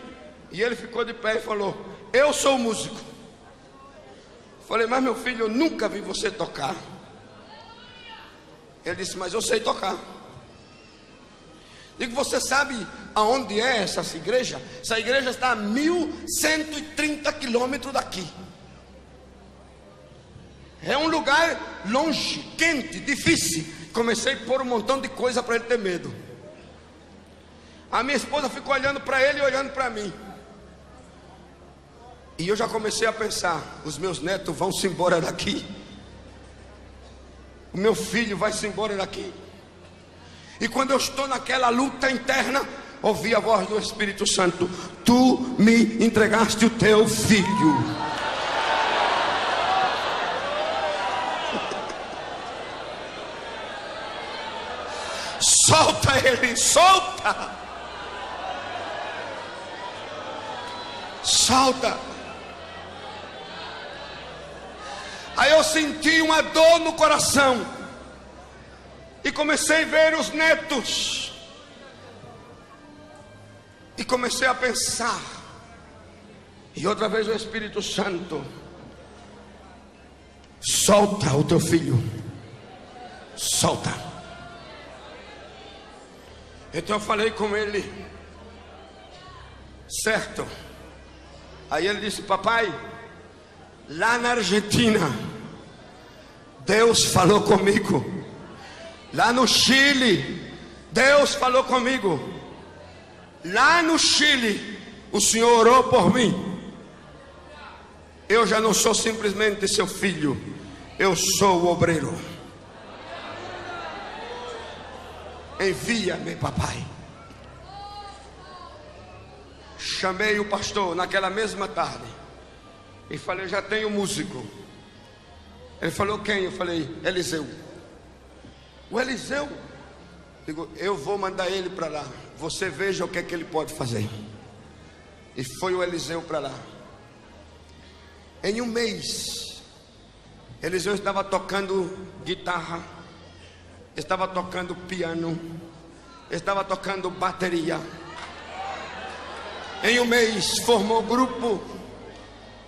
e ele ficou de pé e falou: eu sou músico. Falei: mas meu filho, eu nunca vi você tocar. Ele disse: mas eu sei tocar. Digo: você sabe aonde é essa igreja? Essa igreja está a 1.130 quilômetros daqui. É um lugar longe, quente, difícil. Comecei a pôr um montão de coisa para ele ter medo. A minha esposa ficou olhando para ele e olhando para mim. E eu já comecei a pensar: os meus netos vão se embora daqui. O meu filho vai se embora daqui. E quando eu estou naquela luta interna, ouvi a voz do Espírito Santo: tu me entregaste o teu filho. Solta ele, solta. Solta. Aí eu senti uma dor no coração e comecei a ver os netos e comecei a pensar. E outra vez o Espírito Santo: solta o teu filho, solta. Então eu falei com ele: certo. Aí ele disse: papai, lá na Argentina Deus falou comigo. Lá no Chile Deus falou comigo. Lá no Chile o Senhor orou por mim. Eu já não sou simplesmente seu filho, eu sou o obreiro. Envia-me, papai. Chamei o pastor naquela mesma tarde e falei: já tenho músico. Ele falou: quem? Eu falei: Eliseu. O Eliseu? Digo: eu vou mandar ele para lá, você veja o que é que ele pode fazer. E foi o Eliseu para lá. Em um mês, Eliseu estava tocando guitarra, estava tocando piano, estava tocando bateria. Em um mês formou grupo.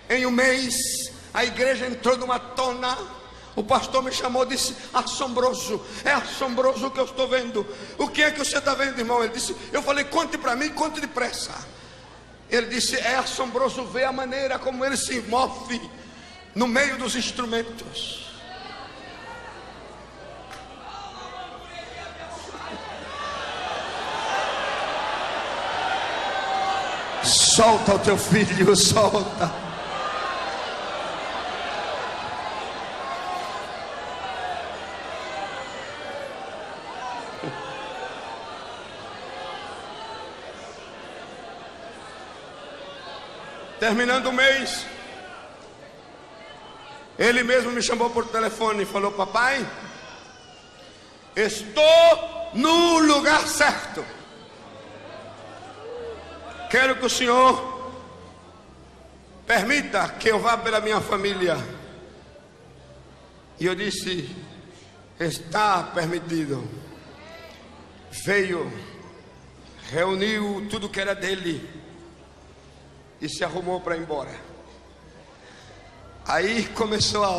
Em um mês a igreja entrou numa tona. O pastor me chamou e disse: assombroso, é assombroso o que eu estou vendo. O que é que você está vendo, irmão? Ele disse. Eu falei: conte para mim, conte depressa. Ele disse: é assombroso ver a maneira como ele se move no meio dos instrumentos. Solta o teu filho, solta. Terminando o mês, ele mesmo me chamou por telefone e falou: papai, estou no lugar certo. Quero que o senhor permita que eu vá pela minha família. E eu disse: está permitido. Veio, reuniu tudo que era dele e se arrumou para ir embora. Aí começou a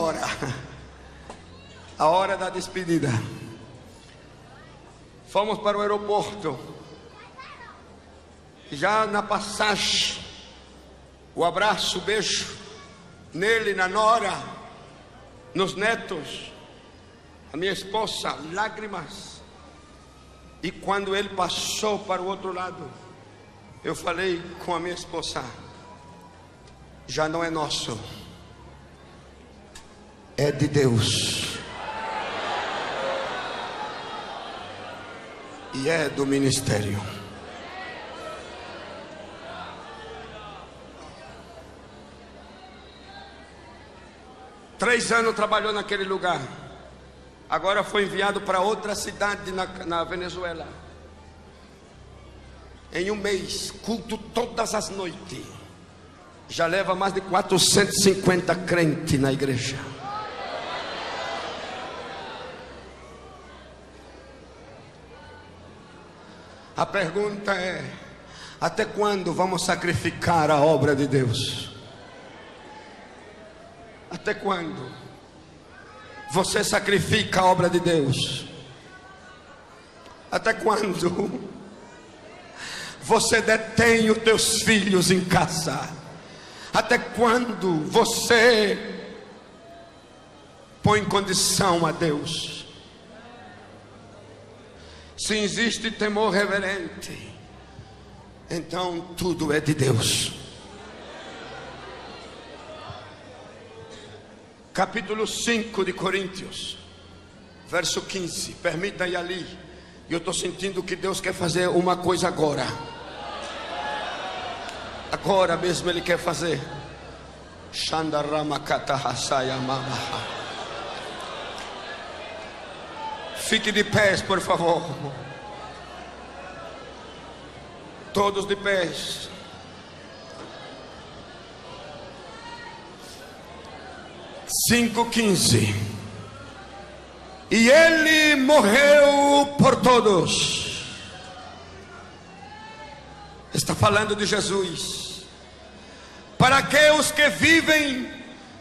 hora da despedida. Fomos para o aeroporto. Já na passagem, o abraço, o beijo nele, na nora, nos netos, a minha esposa, lágrimas. E quando ele passou para o outro lado, eu falei com a minha esposa: já não é nosso, é de Deus. E é do ministério. Três anos trabalhou naquele lugar. Agora foi enviado para outra cidade na Venezuela. Em um mês, culto todas as noites. Já leva mais de 450 crentes na igreja. A pergunta é: até quando vamos sacrificar a obra de Deus? Até quando você sacrifica a obra de Deus? Até quando você detém os teus filhos em casa? Até quando você põe condição a Deus? Se existe temor reverente, então tudo é de Deus. Capítulo 5 de Coríntios, verso 15. Permita ir ali. Eu estou sentindo que Deus quer fazer uma coisa agora. Agora mesmo Ele quer fazer. Fique de pés, por favor. Todos de pés. Cinco 15. E Ele morreu por todos. Está falando de Jesus. Para que os que vivem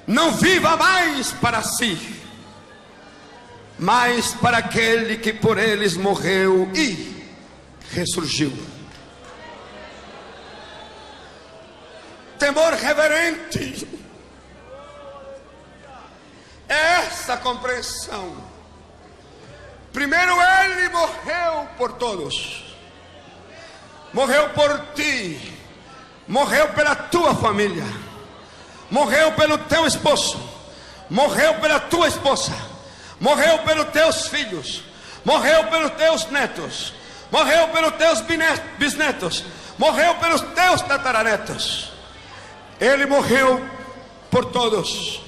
não vivam mais para si, mas para aquele que por eles morreu e ressurgiu. Temor reverente. Essa compreensão. Primeiro Ele morreu por todos. Morreu por ti. Morreu pela tua família. Morreu pelo teu esposo. Morreu pela tua esposa. Morreu pelos teus filhos. Morreu pelos teus netos. Morreu pelos teus bisnetos. Morreu pelos teus tataranetos. Ele morreu por todos.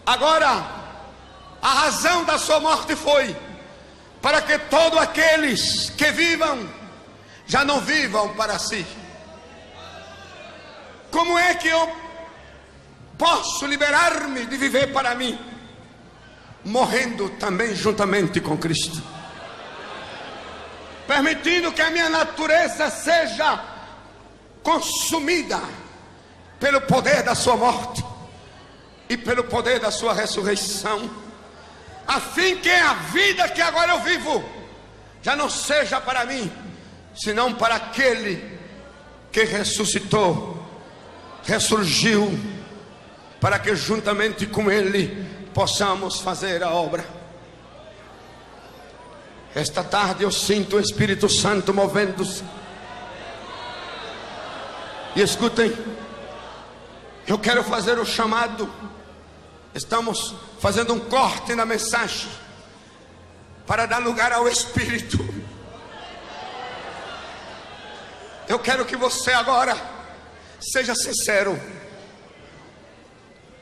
Agora, a razão da sua morte foi para que todos aqueles que vivam já não vivam para si. Como é que eu posso liberar-me de viver para mim? Morrendo também juntamente com Cristo, permitindo que a minha natureza seja consumida pelo poder da sua morte e pelo poder da sua ressurreição, a fim que a vida que agora eu vivo já não seja para mim, senão para aquele que ressuscitou, ressurgiu, para que juntamente com Ele possamos fazer a obra. Esta tarde eu sinto o Espírito Santo movendo-se. E escutem, eu quero fazer o chamado. Estamos fazendo um corte na mensagem para dar lugar ao Espírito. Eu quero que você agora seja sincero.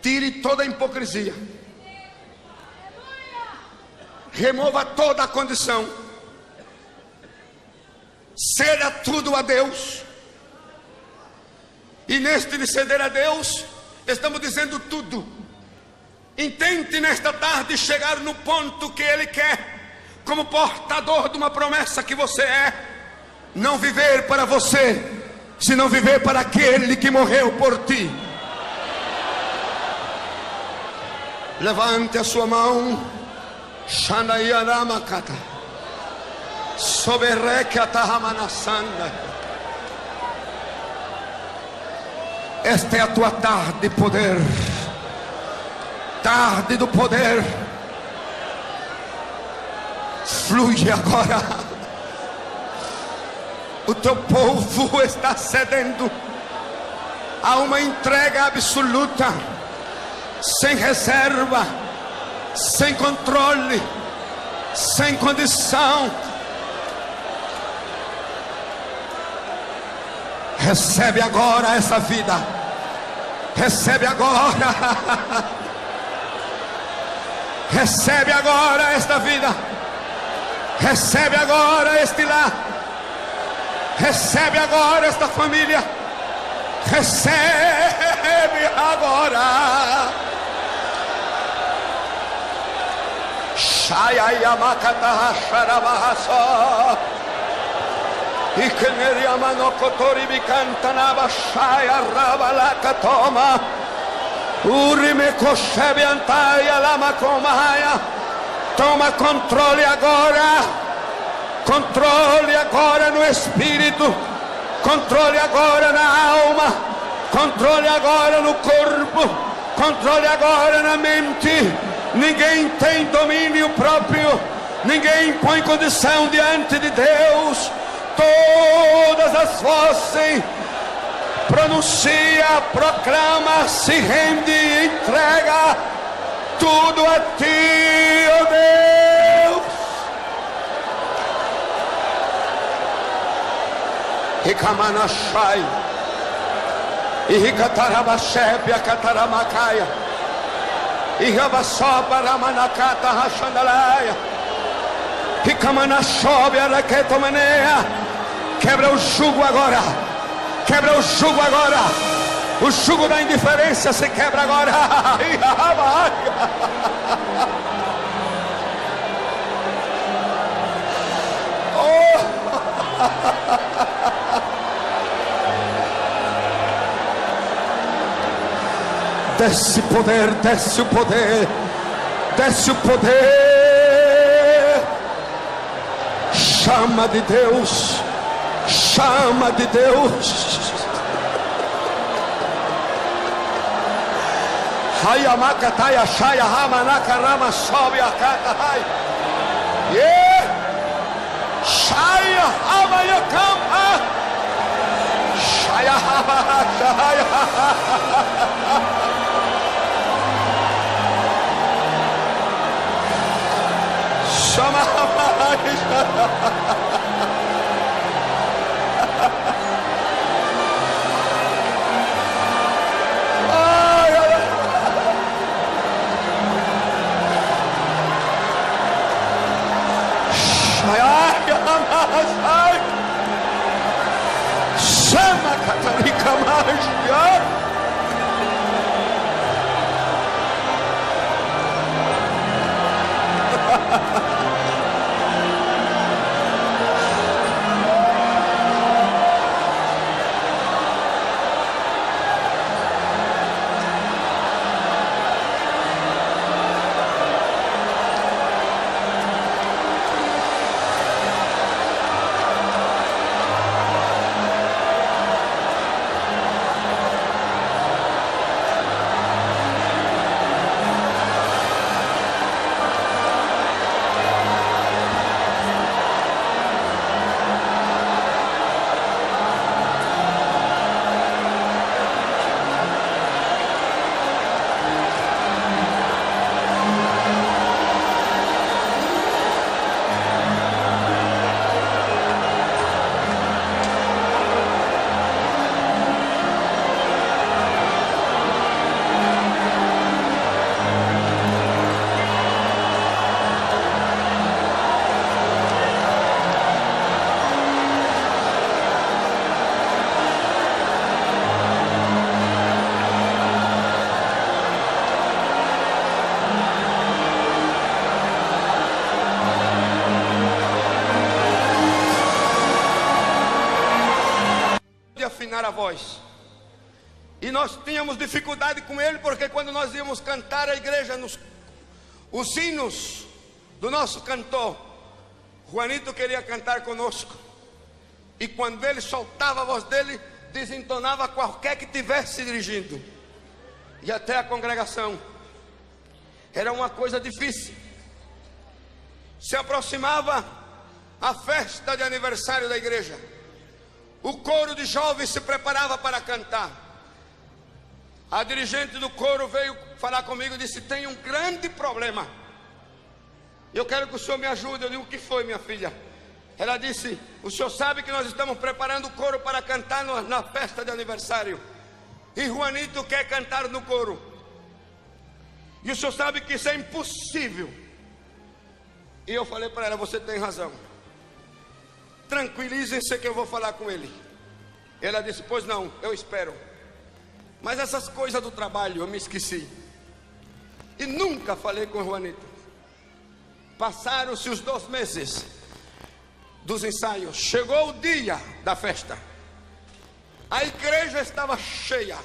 Tire toda a hipocrisia. Remova toda a condição. Ceda tudo a Deus. E neste de ceder a Deus, estamos dizendo tudo. Intente nesta tarde chegar no ponto que Ele quer, como portador de uma promessa que você é. Não viver para você, senão viver para aquele que morreu por ti. Levante a sua mão. Shandayaramakata Soberekatahamanasanda. Esta é a tua tarde de poder. Tarde do poder. Flui agora. O teu povo está cedendo a uma entrega absoluta, sem reserva, sem controle, sem condição. Recebe agora essa vida. Recebe agora. Recebe agora esta vida. Recebe agora este lar. Recebe agora esta família. Recebe agora. Shaya yamakata sharabahaso. Ikeneriamano kotori bikantanaba shaya rabalakatoma. Urime koshebi antaya lama komaya. Toma controle agora no espírito, controle agora na alma, controle agora no corpo, controle agora na mente. Ninguém tem domínio próprio, ninguém põe condição diante de Deus. Todas as vozes pronuncia, proclama, se rende, entrega tudo a ti, ó Deus. Hikamanashai, Ihikatarabashepia Kataramakaia, Ihabasoba Ramanakata Hashandalaya, Hikamanashobia Raketomanea. Quebra o jugo agora, quebra o jugo agora. O jugo da indiferença se quebra agora. Desce poder, desce o poder, desce o poder. Chama de Deus, chama de Deus. Hayamakataya shaya hamanaka rama sobe akata hai. Yeah. Shaya hamayakam ah. Shaya hamayakaya. Shama hamayakaya. Chama Catarina Magia. Afinar a voz, e nós tínhamos dificuldade com ele, porque quando nós íamos cantar a igreja, os hinos do nosso cantor, Juanito queria cantar conosco, e quando ele soltava a voz dele, desentonava qualquer que estivesse dirigindo, e até a congregação. Era uma coisa difícil. Se aproximava a festa de aniversário da igreja. O coro de jovens se preparava para cantar. A dirigente do coro veio falar comigo e disse: tem um grande problema. Eu quero que o senhor me ajude. Eu digo: o que foi, minha filha? Ela disse: o senhor sabe que nós estamos preparando o coro para cantar na festa de aniversário. E Juanito quer cantar no coro. E o senhor sabe que isso é impossível. E eu falei para ela: você tem razão. Tranquilizem-se que eu vou falar com ele. Ela disse: pois não, eu espero. Mas essas coisas do trabalho eu me esqueci. E nunca falei com Juanito. Passaram-se os 2 meses dos ensaios. Chegou o dia da festa. A igreja estava cheia.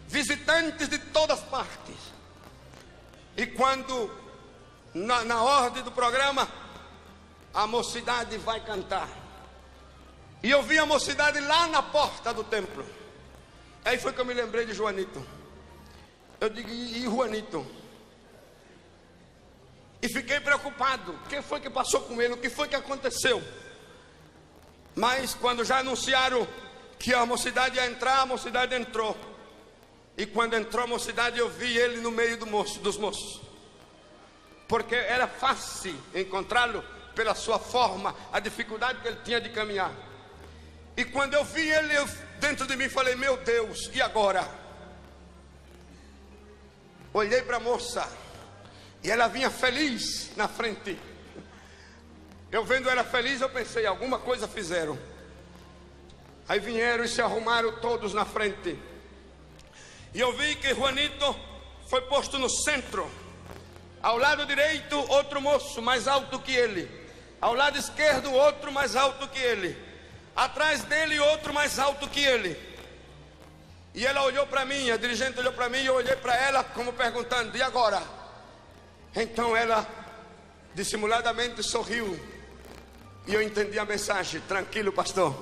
Visitantes de todas partes. E quando, na ordem do programa, a mocidade vai cantar. E eu vi a mocidade lá na porta do templo. Aí foi que eu me lembrei de Juanito. Eu digo, e Juanito? E fiquei preocupado. O que foi que passou com ele? O que foi que aconteceu? Mas quando já anunciaram que a mocidade ia entrar, a mocidade entrou. E quando entrou a mocidade, eu vi ele no meio dos moços. Porque era fácil encontrá-lo pela sua forma, a dificuldade que ele tinha de caminhar. E quando eu vi ele, dentro de mim falei, meu Deus, e agora? Olhei para a moça, e ela vinha feliz na frente. Eu vendo ela feliz, eu pensei, alguma coisa fizeram. Aí vieram e se arrumaram todos na frente. E eu vi que Juanito foi posto no centro. Ao lado direito, outro moço mais alto que ele. Ao lado esquerdo, outro mais alto que ele. Atrás dele, outro mais alto que ele. E ela olhou para mim, a dirigente olhou para mim, e eu olhei para ela como perguntando, e agora? Então ela dissimuladamente sorriu. E eu entendi a mensagem. Tranquilo, pastor.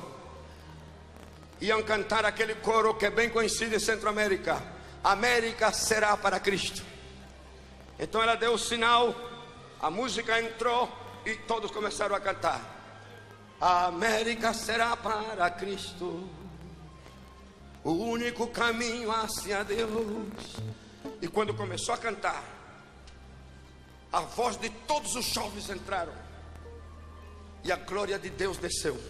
Iam cantar aquele coro que é bem conhecido em Centro-América. América será para Cristo. Então ela deu o sinal, a música entrou e todos começaram a cantar. A América será para Cristo, o único caminho hacia Deus. E quando começou a cantar, a voz de todos os jovens entraram e a glória de Deus desceu.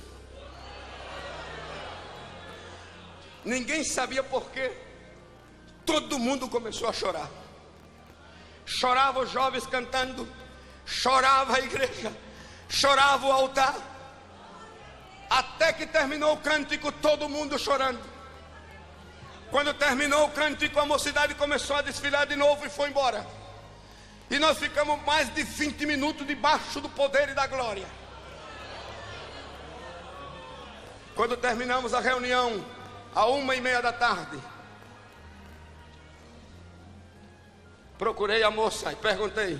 Ninguém sabia por quê. Todo mundo começou a chorar. Chorava os jovens cantando, chorava a igreja, chorava o altar. Até que terminou o cântico, todo mundo chorando. Quando terminou o cântico, a mocidade começou a desfilar de novo e foi embora. E nós ficamos mais de 20 minutos debaixo do poder e da glória. Quando terminamos a reunião, à 1:30 da tarde, procurei a moça e perguntei,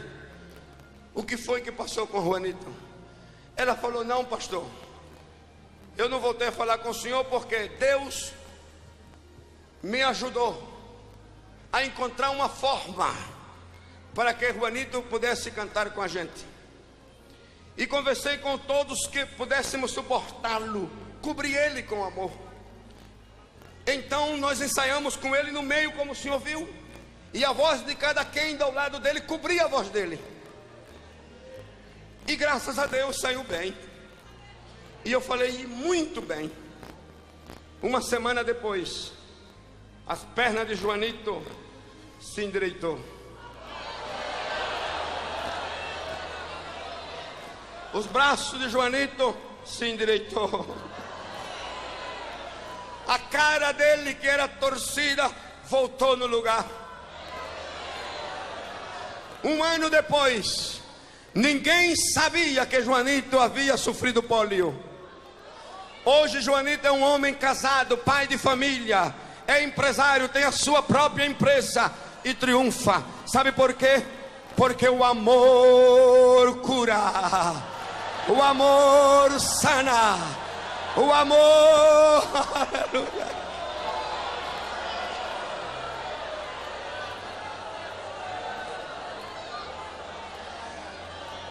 o que foi que passou com o Juanito? Ela falou, não, pastor, eu não voltei a falar com o senhor porque Deus me ajudou a encontrar uma forma para que Juanito pudesse cantar com a gente. E conversei com todos que pudéssemos suportá-lo, cobrir ele com amor. Então nós ensaiamos com ele no meio, como o senhor viu, e a voz de cada quem ao lado dele cobria a voz dele. E graças a Deus saiu bem. E eu falei, muito bem. Uma semana depois, as pernas de Juanito se endireitou. Os braços de Juanito se endireitou. A cara dele, que era torcida, voltou no lugar. Um ano depois, ninguém sabia que Juanito havia sofrido pólio. Hoje Juanito é um homem casado, pai de família, é empresário, tem a sua própria empresa e triunfa. Sabe por quê? Porque o amor cura, o amor sana, o amor... Aleluia.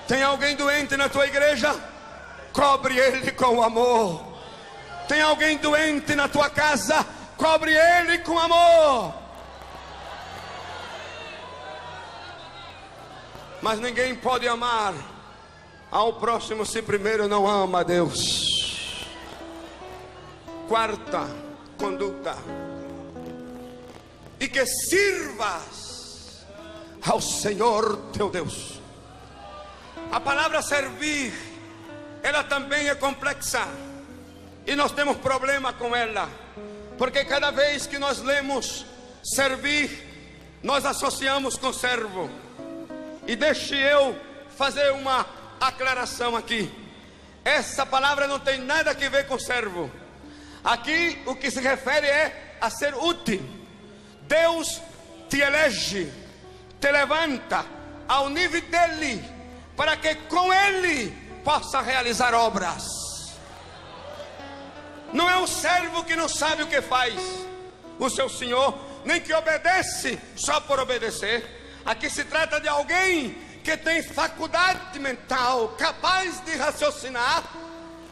Tem alguém doente na tua igreja? Cobre ele com amor. Tem alguém doente na tua casa? Cobre ele com amor. Mas ninguém pode amar ao próximo se primeiro não ama a Deus. Quarta conduta: e que sirvas ao Senhor teu Deus. A palavra servir, ela também é complexa, e nós temos problema com ela, porque cada vez que nós lemos servir, nós associamos com servo. E deixe eu fazer uma aclaração aqui. Essa palavra não tem nada a ver com servo. Aqui o que se refere é a ser útil. Deus te elege, te levanta ao nível dele, para que com ele possa realizar obras. Não é um servo que não sabe o que faz o seu senhor, nem que obedece só por obedecer. Aqui se trata de alguém que tem faculdade mental, capaz de raciocinar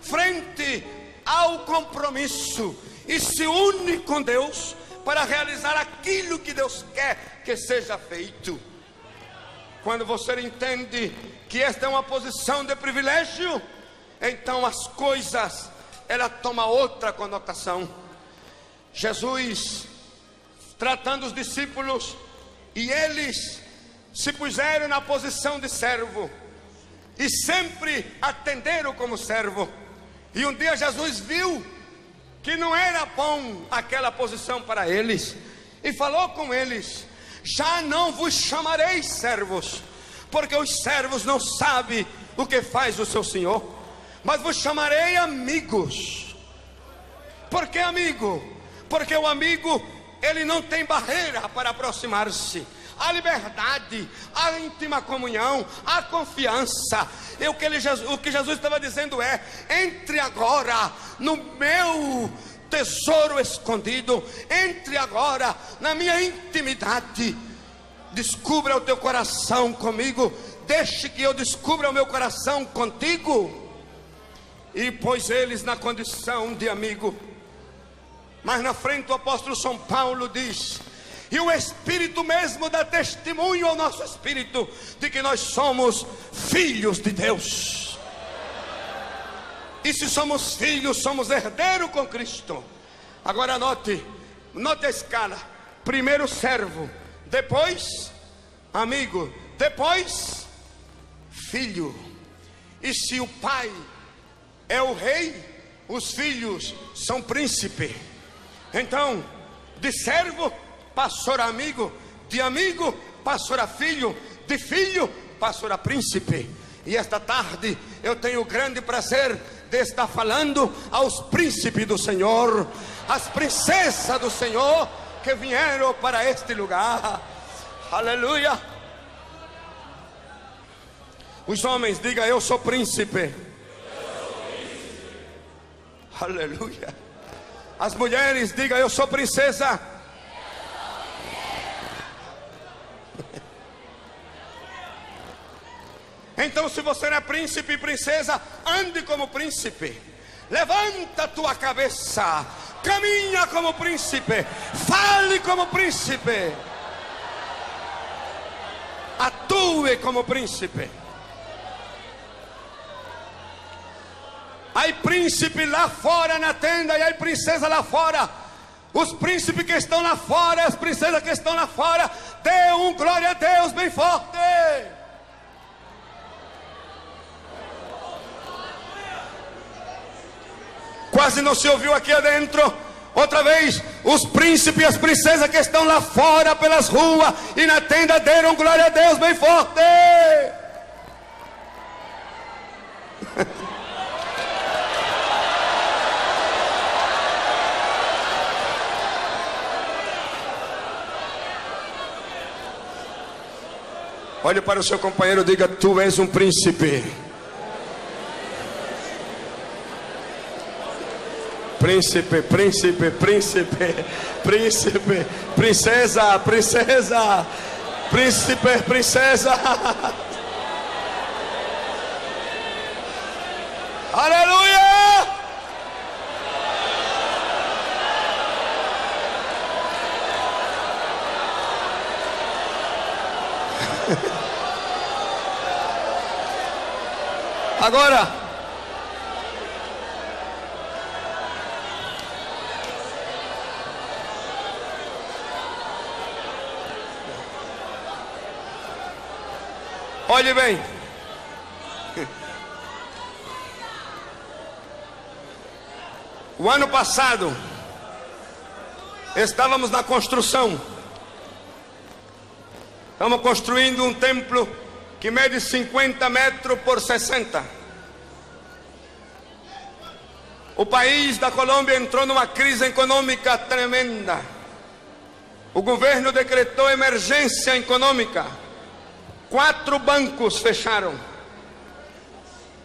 frente ao compromisso, e se une com Deus para realizar aquilo que Deus quer que seja feito. Quando você entende que esta é uma posição de privilégio, então as coisas, ela toma outra conotação. Jesus, tratando os discípulos, e eles se puseram na posição de servo, e sempre atenderam como servo. E um dia Jesus viu que não era bom aquela posição para eles, e falou com eles: já não vos chamarei servos, porque os servos não sabem o que faz o seu senhor, mas vos chamarei amigos. Por que amigo? Porque o amigo, ele não tem barreira para aproximar-se. A liberdade, a íntima comunhão, a confiança. E o que Jesus estava dizendo é: entre agora no meu tesouro escondido, entre agora na minha intimidade, descubra o teu coração comigo, deixe que eu descubra o meu coração contigo. E pôs eles na condição de amigo. Mas na frente o apóstolo São Paulo diz: e o Espírito mesmo dá testemunho ao nosso espírito de que nós somos filhos de Deus. E se somos filhos, somos herdeiros com Cristo. Agora note a escala: primeiro servo, depois amigo, depois filho. E se o pai é o rei, os filhos são príncipe. Então, de servo passou a amigo, de amigo passou a filho, de filho passou a príncipe. E esta tarde eu tenho o grande prazer de estar falando aos príncipes do Senhor, às princesas do Senhor que vieram para este lugar. Aleluia. Os homens, diga: eu sou príncipe. Aleluia. As mulheres, diga: eu sou princesa. Então, se você não é príncipe e princesa, ande como príncipe. Levanta a tua cabeça, caminha como príncipe, fale como príncipe, atue como príncipe. Há príncipe lá fora na tenda e há princesa lá fora. Os príncipes que estão lá fora, as princesas que estão lá fora, dê um glória a Deus bem forte. Quase não se ouviu aqui adentro. Outra vez, os príncipes e as princesas que estão lá fora pelas ruas e na tenda deram glória a Deus bem forte. Olhe para o seu companheiro e diga: tu és um príncipe. Príncipe, príncipe, príncipe, príncipe, princesa, princesa, príncipe, princesa. Aleluia! Agora, olhe bem. O ano passado estávamos na construção Estamos construindo um templo que mede 50 metros por 60. O país da Colômbia entrou numa crise econômica tremenda. O governo decretou emergência econômica. 4 bancos fecharam.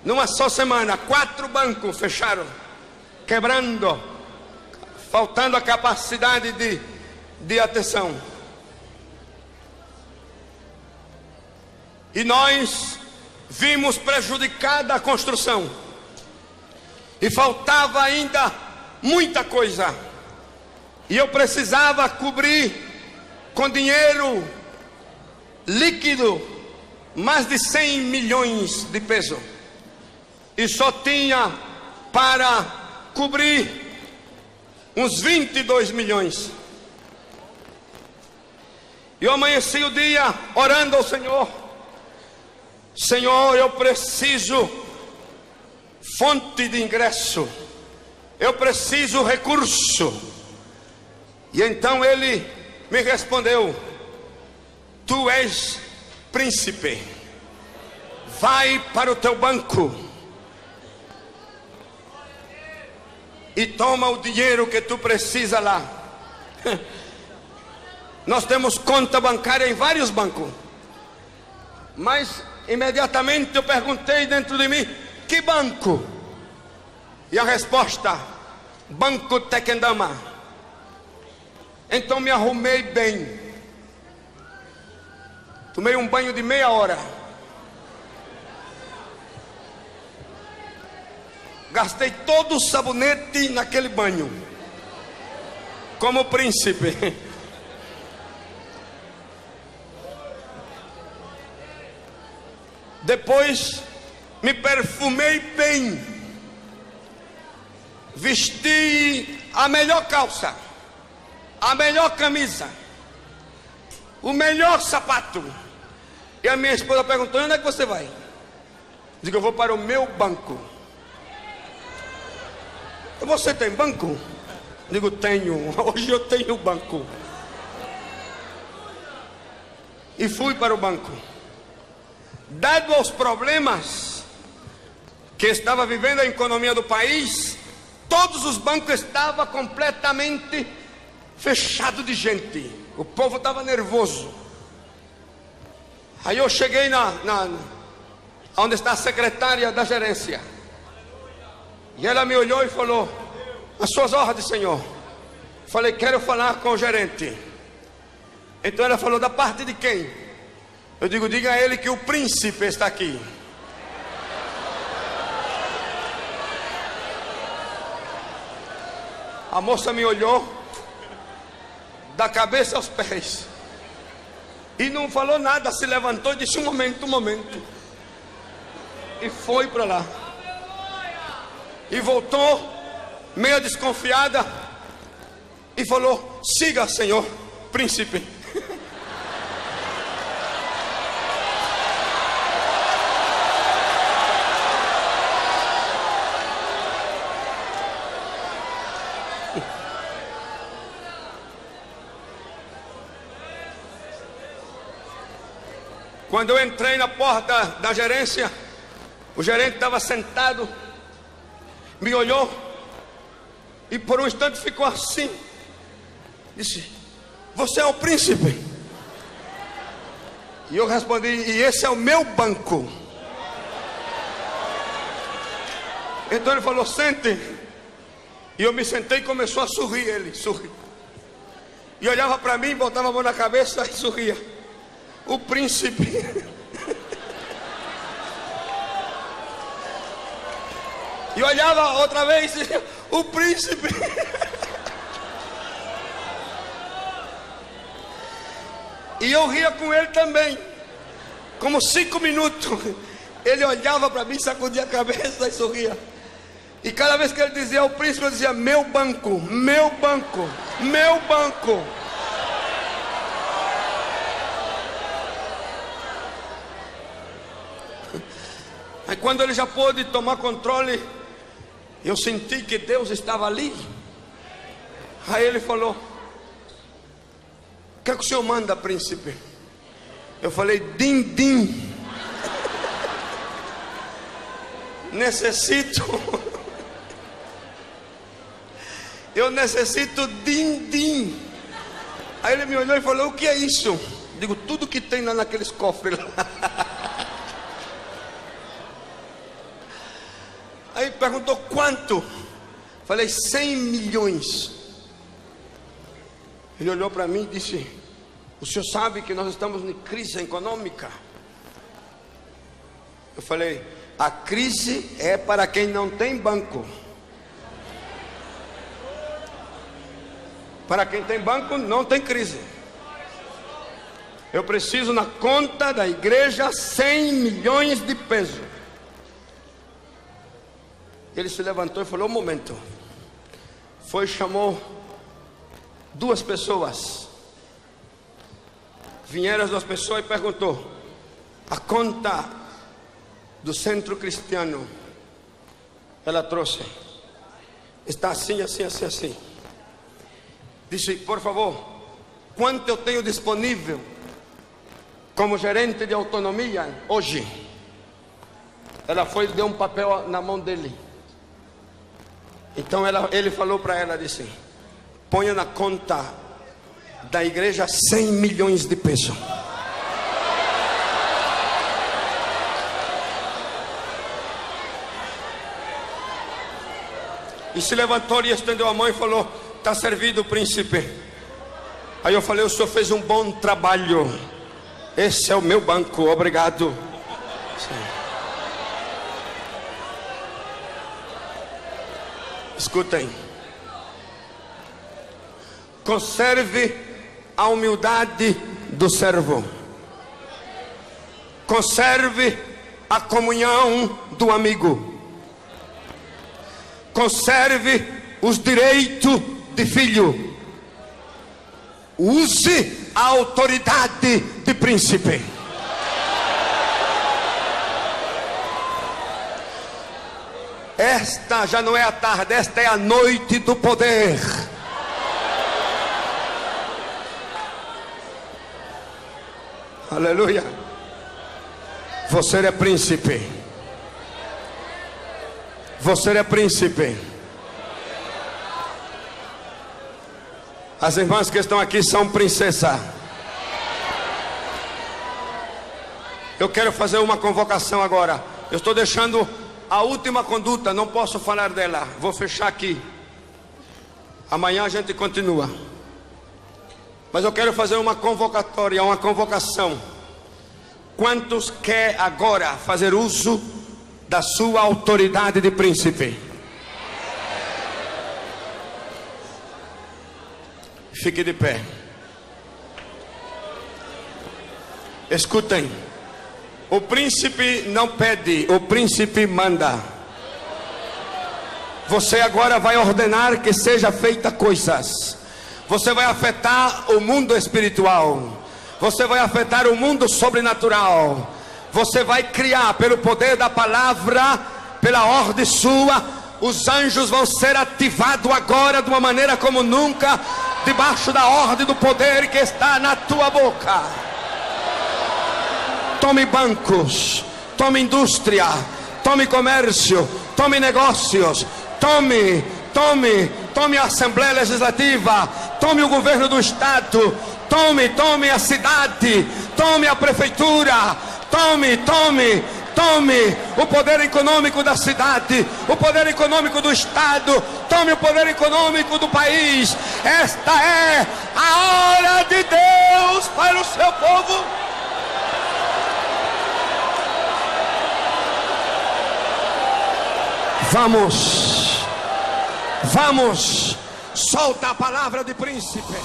Numa só semana, 4 bancos fecharam, quebrando, faltando a capacidade de atenção. E nós vimos prejudicada a construção. E faltava ainda muita coisa. E eu precisava cobrir com dinheiro líquido mais de 100 milhões de pesos. E só tinha para cobrir uns 22 milhões. E eu amanheci o dia orando ao Senhor. Senhor, eu preciso fonte de ingresso. Eu preciso recurso. E então ele me respondeu: tu és príncipe. Vai para o teu banco e toma o dinheiro que tu precisa lá. Nós temos conta bancária em vários bancos. Mas imediatamente eu perguntei dentro de mim: que banco? E a resposta: Banco Tequendama. Então me arrumei bem. Tomei um banho de meia hora. Gastei todo o sabonete naquele banho, como príncipe. Depois me perfumei bem. Vesti a melhor calça, a melhor camisa, o melhor sapato. E a minha esposa perguntou: onde é que você vai? Digo: eu vou para o meu banco. Você tem banco? Digo: tenho, hoje eu tenho banco. E fui para o banco. Dado aos problemas que estava vivendo a economia do país, todos os bancos estavam completamente fechados de gente. O povo estava nervoso. Aí eu cheguei onde está a secretária da gerência. E ela me olhou e falou: as suas ordens, senhor. Falei: quero falar com o gerente. Então ela falou: da parte de quem? Eu digo: diga a ele que o príncipe está aqui. A moça me olhou da cabeça aos pés e não falou nada, se levantou e disse: um momento. E foi para lá. E voltou meio desconfiada e falou: siga, senhor príncipe. Quando eu entrei na porta da gerência, o gerente estava sentado, me olhou e por um instante ficou assim. Disse: você é o príncipe? E eu respondi: e esse é o meu banco. Então ele falou: sente. E eu me sentei e começou a sorrir. Ele sorriu e olhava para mim, botava a mão na cabeça e sorria. O príncipe. E olhava outra vez, o príncipe. E eu ria com ele também. Como 5 minutos. Ele olhava para mim, sacudia a cabeça e sorria. E cada vez que ele dizia o príncipe, eu dizia: meu banco, meu banco, meu banco. Aí quando ele já pôde tomar controle, eu senti que Deus estava ali. Aí ele falou: o que é que o senhor manda, príncipe? Eu falei, din-din. Eu necessito din-din. Aí ele me olhou e falou, o que é isso? Digo, tudo que tem lá naqueles cofres lá. Aí perguntou quanto? Falei, 100 milhões. Ele olhou para mim e disse, o senhor sabe que nós estamos em crise econômica? Eu falei, a crise é para quem não tem banco. Para quem tem banco não tem crise. Eu preciso na conta da igreja 100 milhões de pesos. Ele se levantou e falou, um momento. Foi e chamou 2 pessoas. Vieram as 2 pessoas e perguntou, a conta do Centro Cristiano, ela trouxe, está assim, assim, assim, assim. Disse, por favor, quanto eu tenho disponível como gerente de autonomia hoje? Ela foi e deu um papel na mão dele. Então ele falou para ela, disse, ponha na conta da igreja 100 milhões de pesos. E se levantou e estendeu a mão e falou, está servido, príncipe. Aí eu falei, o senhor fez um bom trabalho. Esse é o meu banco, obrigado. Sim. Escutem. Conserve a humildade do servo. Conserve a comunhão do amigo. Conserve os direitos de filho. Use a autoridade de príncipe. Esta já não é a tarde, esta é a noite do poder. Aleluia. Você é príncipe. Você é príncipe. As irmãs que estão aqui são princesa. Eu quero fazer uma convocação agora. Eu estou deixando a última conduta, não posso falar dela. Vou fechar aqui. Amanhã a gente continua. Mas eu quero fazer uma convocatória, uma convocação. Quantos quer agora fazer uso da sua autoridade de príncipe? Fique de pé. Escutem. O príncipe não pede, o príncipe manda. Você agora vai ordenar que seja feita coisas. Você vai afetar o mundo espiritual. Você vai afetar o mundo sobrenatural. Você vai criar pelo poder da palavra, pela ordem sua. Os anjos vão ser ativados agora de uma maneira como nunca, debaixo da ordem do poder que está na tua boca. Tome bancos, tome indústria, tome comércio, tome negócios, tome a Assembleia Legislativa, tome o governo do Estado, tome a cidade, tome a prefeitura, tome o poder econômico da cidade, o poder econômico do Estado, tome o poder econômico do país. Esta é a hora de Deus para o seu povo. Vamos, solta a palavra de príncipe.